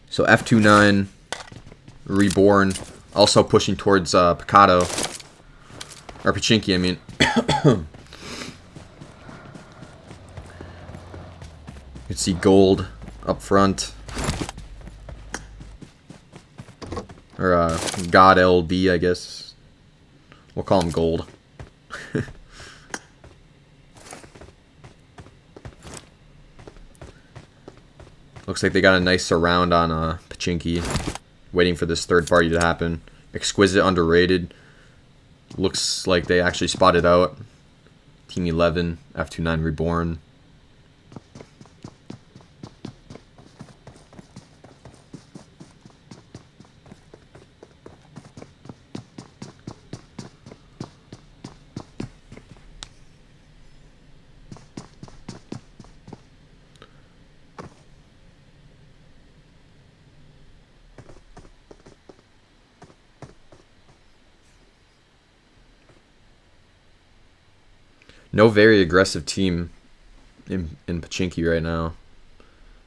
So F29 Reborn also pushing towards Picado. Or Pachinki, I mean. You can see Gold up front. Or God LB, I guess. We'll call him Gold. Looks like they got a nice surround on Pachinki. Waiting for this third party to happen. Exquisite Underrated. Looks like they actually spotted out Team 11, F29 Reborn. No very aggressive team in Pachinki right now.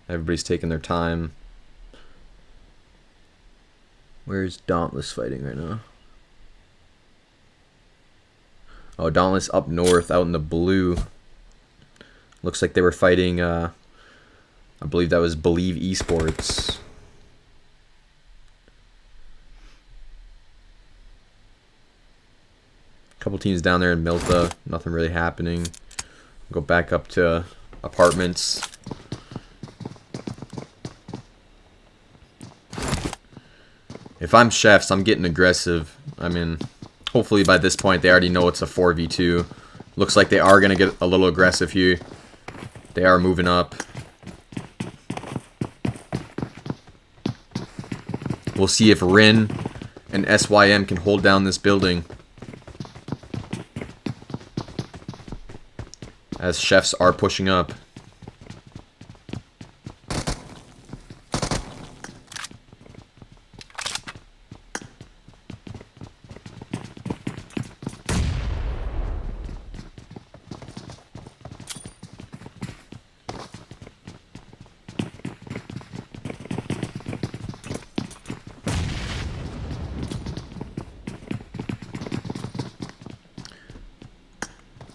Everybody's taking their time. Where's Dauntless fighting right now? Oh, Dauntless up north, out in the blue. Looks like they were fighting, I believe that was Believe Esports. Couple teams down there in Milta, nothing really happening. Go back up to apartments. If I'm Chefs, I'm getting aggressive. I mean, hopefully by this point they already know it's a 4v2. Looks like they are going to get a little aggressive here. They are moving up. We'll see if Rin and SYM can hold down this building. As Chefs are pushing up.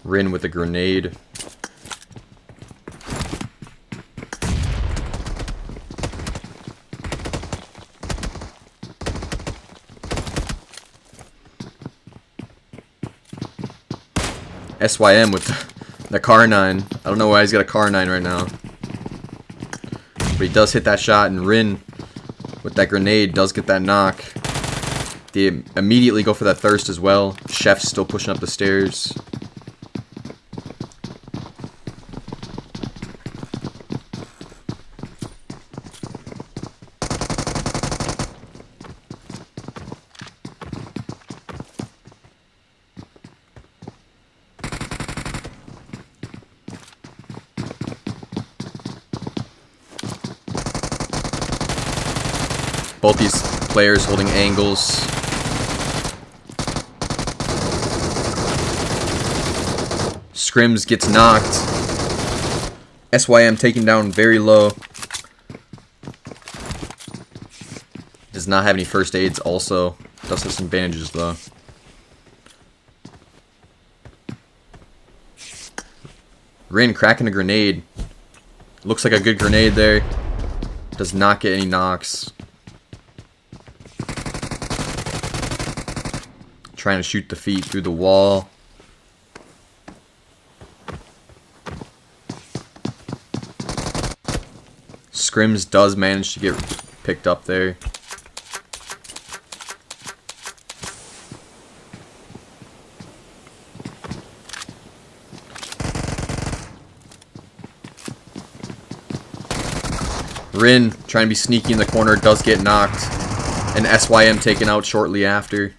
Rin with a grenade. SYM with the car 9. I don't know why he's got a car 9 right now. But he does hit that shot, and Rin with that grenade does get that knock. They immediately go for that thirst as well. Chef's still pushing up the stairs. Both these players holding angles. Scrims gets knocked. SYM taken down very low. Does not have any first aids also. Does have some bandages though. Rin cracking a grenade. Looks like a good grenade there. Does not get any knocks. Trying to shoot the feet through the wall. Scrims does manage to get picked up there. Rin, trying to be sneaky in the corner, does get knocked. And SYM taken out shortly after.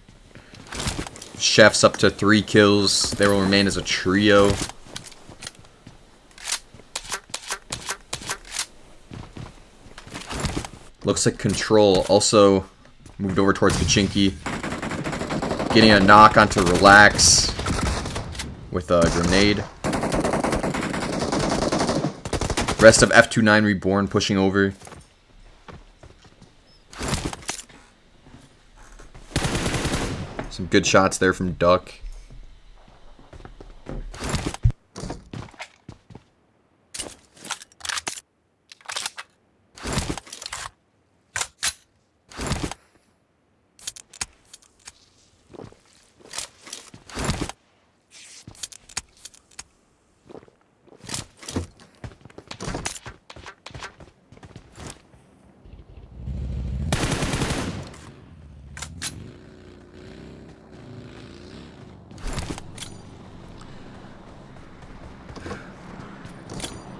Chef's up to 3 kills. They will remain as a trio. Looks like Control also moved over towards Pachinki. Getting a knock onto Relax with a grenade. Rest of F29 Reborn pushing over. Some good shots there from Duck.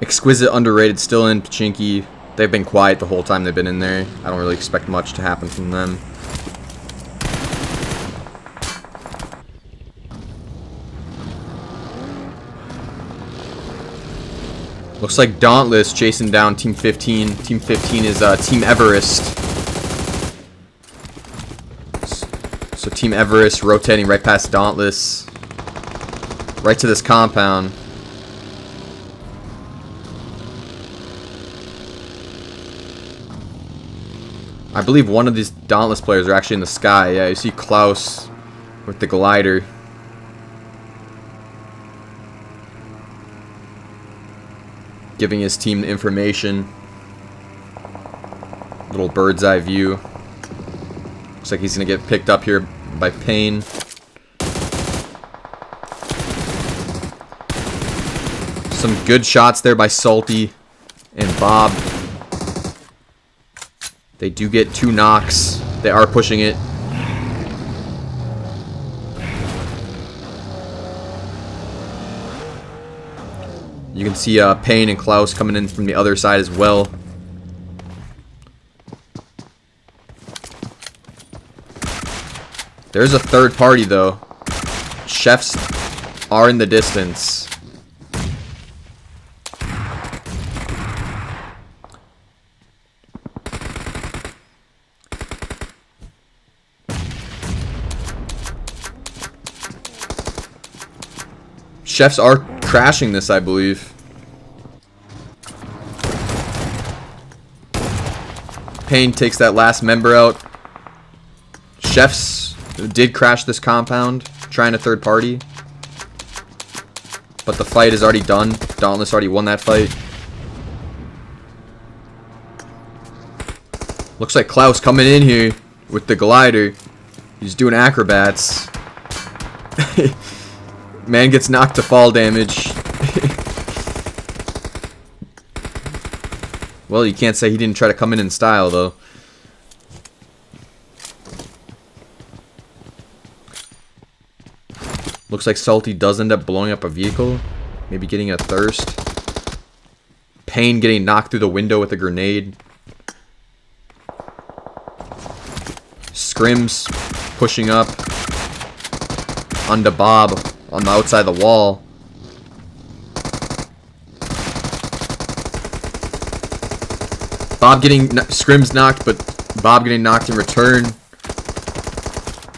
Exquisite underrated still in Pachinki. They've been quiet the whole time they've been in there. I don't really expect much to happen from them. Looks like Dauntless chasing down Team 15. Team 15 is Team Everest. So Team Everest rotating right past Dauntless. Right to this compound. I believe one of these Dauntless players are actually in the sky. Yeah, you see Klaus with the glider. giving his team information. Little bird's eye view. Looks like he's gonna get picked up here by Payne. Some good shots there by Salty and Bob. They do get 2 knocks. They are pushing it. You can see Payne and Klaus coming in from the other side as well. There's a third party though. Chefs are in the distance. Chefs are crashing this, I believe. Payne takes that last member out. Chefs did crash this compound, trying a third party. But the fight is already done. Dauntless already won that fight. Looks like Klaus coming in here with the glider. He's doing acrobats. Man gets knocked to fall damage. Well, you can't say he didn't try to come in style, though. Looks like Salty does end up blowing up a vehicle. Maybe getting a thirst. Payne getting knocked through the window with a grenade. Scrims pushing up onto Bob on the outside of the wall. Bob getting Scrims knocked, but Bob getting knocked in return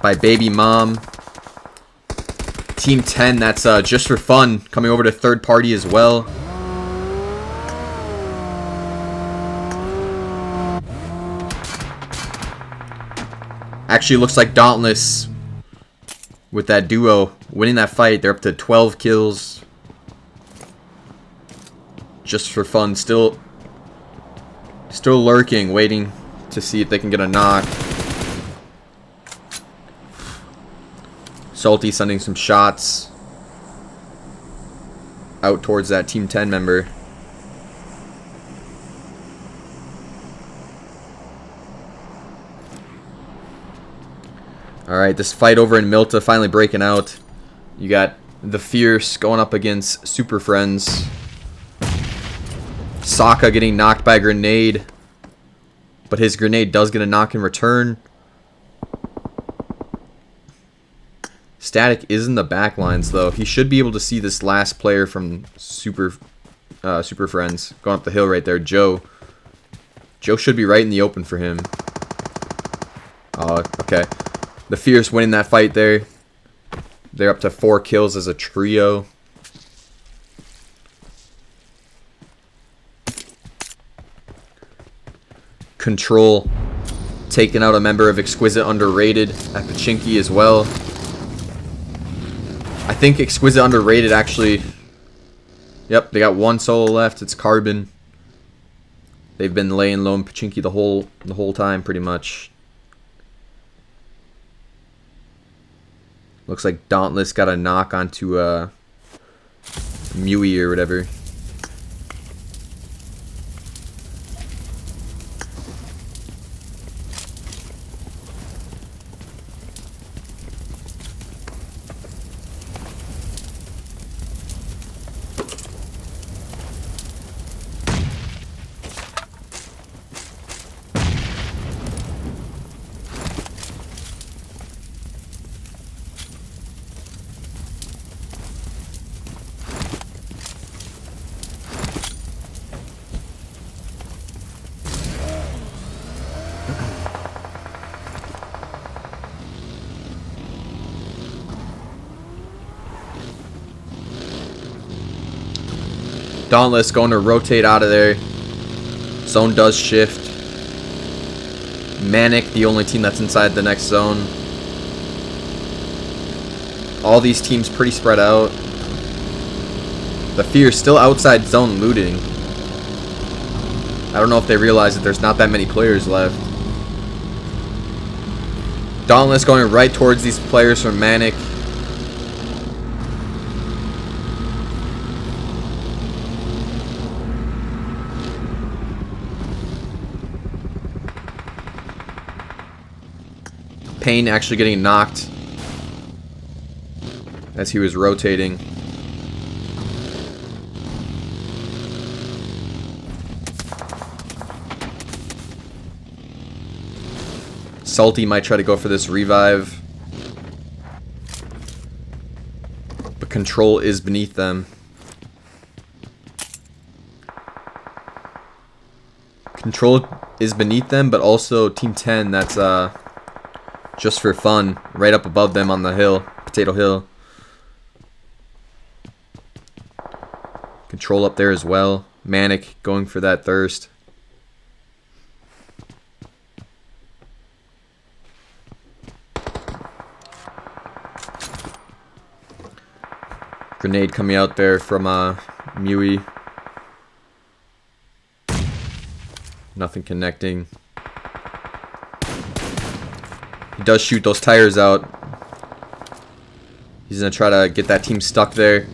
by Baby Mom. Team 10, that's just for fun, coming over to third party as well. Actually looks like Dauntless with that duo winning that fight. They're up to 12 kills. Just for fun. Still lurking, waiting to see if they can get a knock. Salty sending some shots out towards that Team 10 member. Alright, this fight over in Milta finally breaking out. You got the Fierce going up against Super Friends. Sokka getting knocked by a grenade, but his grenade does get a knock in return. Static is in the back lines, though. He should be able to see this last player from Super Friends going up the hill right there, Joe. Joe should be right in the open for him. Oh, okay. The Fierce winning that fight there. They're up to 4 kills as a trio. Control taking out a member of Exquisite Underrated at Pachinki as well. I think Exquisite Underrated actually... Yep, they got 1 solo left. It's Carbon. They've been laying low in Pachinki the whole time, pretty much. Looks like Dauntless got a knock onto Mui or whatever. Dauntless going to rotate out of there. Zone does shift. Manic, the only team that's inside the next zone. All these teams pretty spread out. The Fierce still outside zone looting. I don't know if they realize that there's not that many players left. Dauntless going right towards these players from Manic. Payne actually getting knocked as he was rotating. Salty might try to go for this revive, but Control is beneath them. Control is beneath them, but also Team 10, that's just for fun, right up above them on the hill, Potato Hill. Control up there as well. Manic going for that thirst. Grenade coming out there from Mui. Nothing connecting. He does shoot those tires out. He's going to try to get that team stuck there.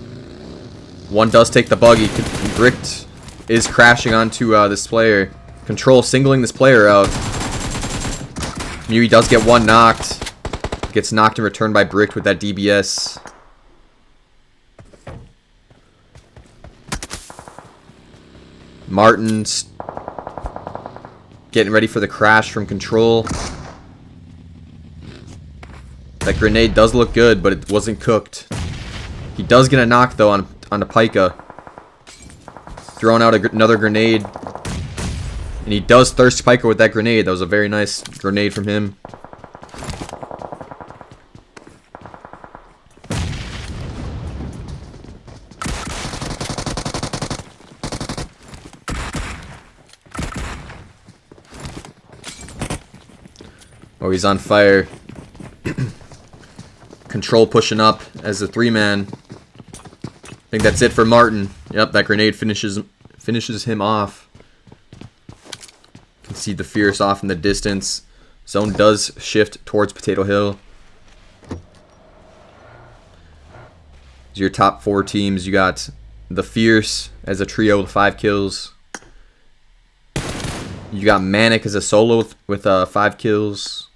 One does take the buggy. Bricked is crashing onto this player. Control singling this player out. Mui does get one knocked. Gets knocked in return by Bricked with that DBS. Martin's getting ready for the crash from Control. That grenade does look good, but it wasn't cooked. He does get a knock though on the Pika. Throwing out another grenade. And he does thirst Pika with that grenade. That was a very nice grenade from him. Oh, he's on fire. Control pushing up as a 3-man. I think that's it for Martin. Yep, that grenade finishes him off. You can see the Fierce off in the distance. Zone does shift towards Potato Hill. These are your top 4 teams. You got the Fierce as a trio with 5 kills. You got Manic as a solo with 5 kills.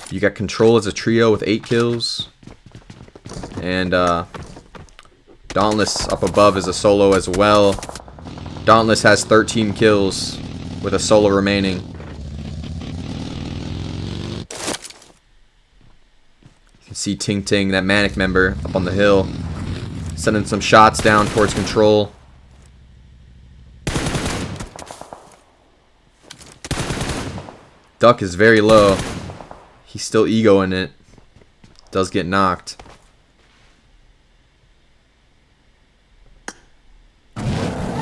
You got Control as a trio with 8 kills. And Dauntless up above as a solo as well. Dauntless has 13 kills with a solo remaining. You can see Ting Ting, that Manic member, up on the hill. Sending some shots down towards Control. Duck is very low. He's still egoing it. Does get knocked.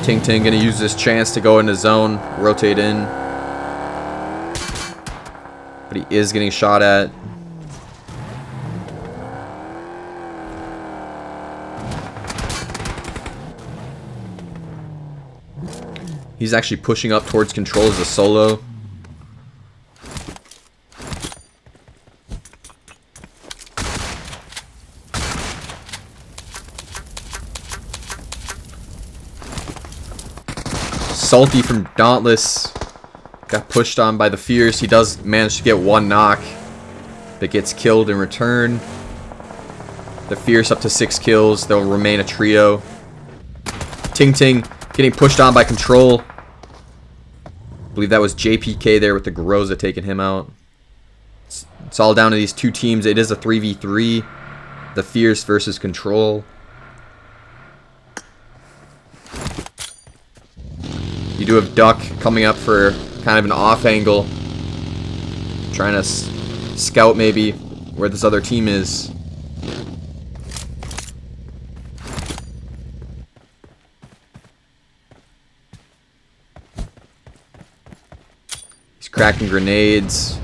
Ting Ting gonna use this chance to go into zone, rotate in. But he is getting shot at. He's actually pushing up towards Control as a solo. Salty from Dauntless got pushed on by the Fierce. He does manage to get one knock, but gets killed in return. The Fierce up to 6 kills. They'll remain a trio. Ting Ting getting pushed on by Control. I believe that was JPK there with the Groza taking him out. It's all down to these 2 teams. It is a 3v3. The Fierce versus Control. You do have Duck coming up for kind of an off angle. Trying to scout maybe where this other team is. He's cracking grenades.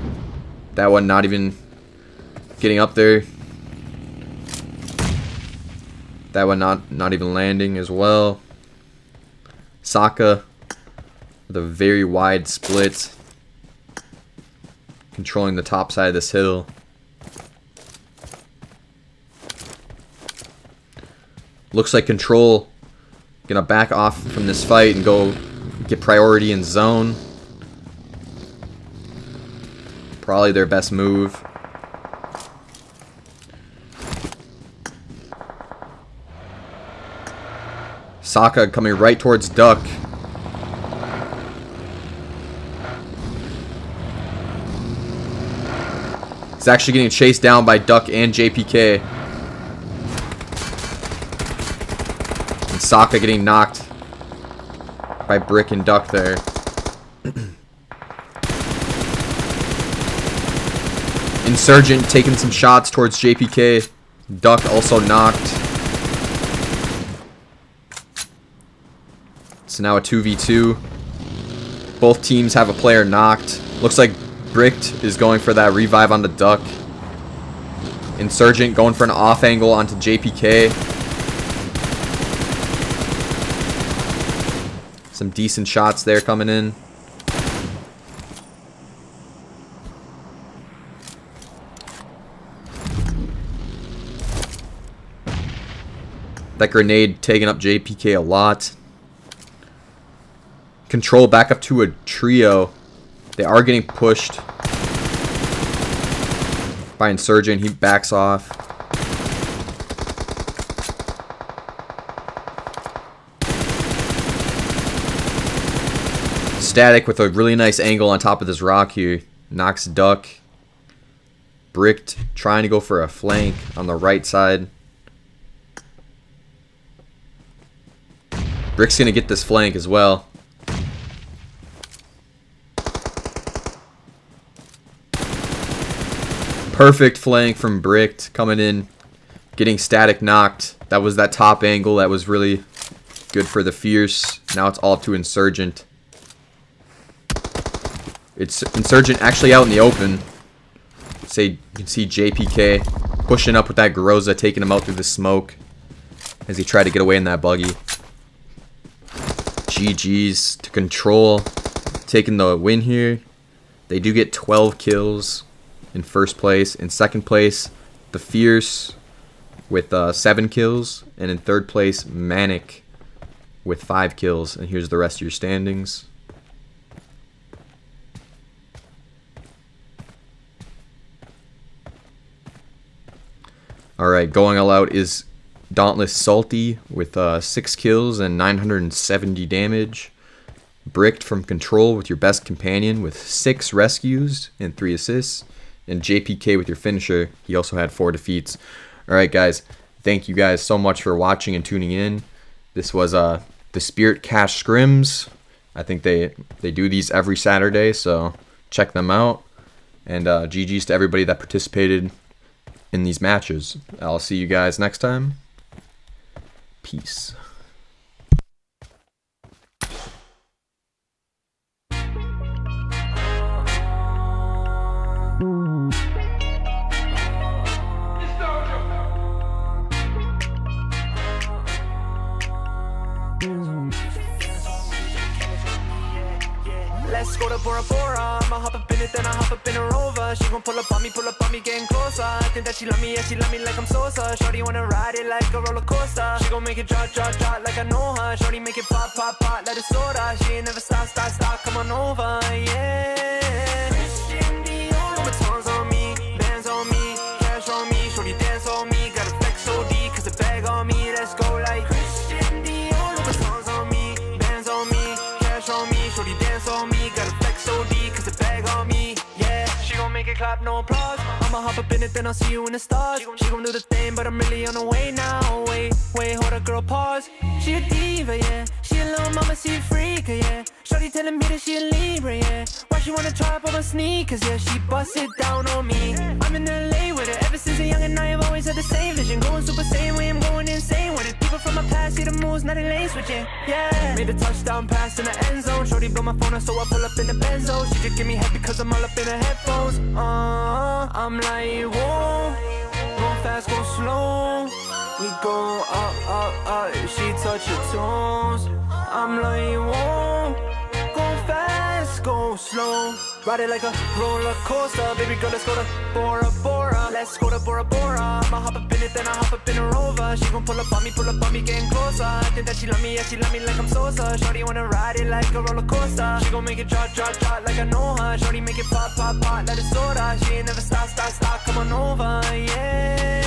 That one not even getting up there. That one not even landing as well. Sokka with a very wide split, controlling the top side of this hill. Looks like Control gonna back off from this fight and go get priority in zone. Probably their best move. Sokka coming right towards Duck. He's actually getting chased down by Duck and JPK. And Sokka getting knocked by Brick and Duck there. Insurgent taking some shots towards JPK. Duck also knocked. So now a 2v2. Both teams have a player knocked. Looks like Bricked is going for that revive on the Duck. Insurgent going for an off angle onto JPK. Some decent shots there coming in. That grenade taking up JPK a lot. Control back up to a trio. They are getting pushed by Insurgent. He backs off. Static with a really nice angle on top of this rock here. Knocks Duck. Bricked trying to go for a flank on the right side. Brick's gonna get this flank as well. Perfect flank from Bricked coming in, getting Static knocked. That was that top angle that was really good for the Fierce. Now it's all up to Insurgent. It's Insurgent actually out in the open. Say you can see JPK pushing up with that Groza, taking him out through the smoke as he tried to get away in that buggy. GG's to Control, taking the win here. They do get 12 kills in first place. In second place, the Fierce with 7 kills. And in third place, Manic with 5 kills. And here's the rest of your standings. Alright, going all out is Dauntless Salty with 6 kills and 970 damage. Bricked from Control with your best companion with 6 rescues and 3 assists. And JPK with your finisher. He also had 4 defeats. Alright guys, thank you guys so much for watching and tuning in. This was the Spirit Cash Scrims. I think they do these every Saturday, so check them out. And GG's to everybody that participated in these matches. I'll see you guys next time. Peace. Let's go to Bora Bora. I'ma hop up in it, then I hop up in a Rover. She gon' pull up on me, getting closer. I think that she love me, yeah, she love me like I'm Sosa. Shorty wanna ride it like a roller coaster. She gon' make it drop, drop, drop like I know her. Shorty make it pop, pop, pop like a soda. She ain't never stop, stop, stop, come on over, yeah. Christian Dior, Louboutins on me, bands on me, cash on me. Shorty dance on me, got a flex OD, cause the bag on me. Let's go like Christian Dior, Louboutins on me, bands on me, cash on me. Shorty dance on me, got a flex OD, cause the bag on me, yeah. She gon' make it clap, no applause. I'ma hop up in it, then I'll see you in the stars. She gon' do the thing, but I'm really on the way now. Wait, hold up, girl, pause. She a diva, yeah. She a little mama, she a freaker, yeah. Shorty telling me that she a Libra, yeah. Why she wanna try up on my sneakers, yeah. She bust it down on me. I'm in LA with her ever since a young and I have always had the same vision. Going super same way, I'm going insane with it. People from my past see the moves, now they lane switching, yeah. Made a touchdown pass in the end zone. Shorty blow my phone up, so I pull up in the Benzo. She just give me head because I'm all up in her headphones. I'm like, whoa, go fast, go slow. We go up, she touch your toes. I'm like, whoa, go fast. go slow. Ride it like a roller coaster. Baby girl, let's go to Bora Bora. Let's go to Bora Bora. I'ma hop up in it, then I hop up in a Rover. She gon' pull up on me, getting closer. I think that she love me, yeah, she love me like I'm Sosa. Shorty wanna ride it like a roller coaster. She gon' make it drop like I know her. Shorty make it pop like a soda. She ain't never stop, come on over, yeah.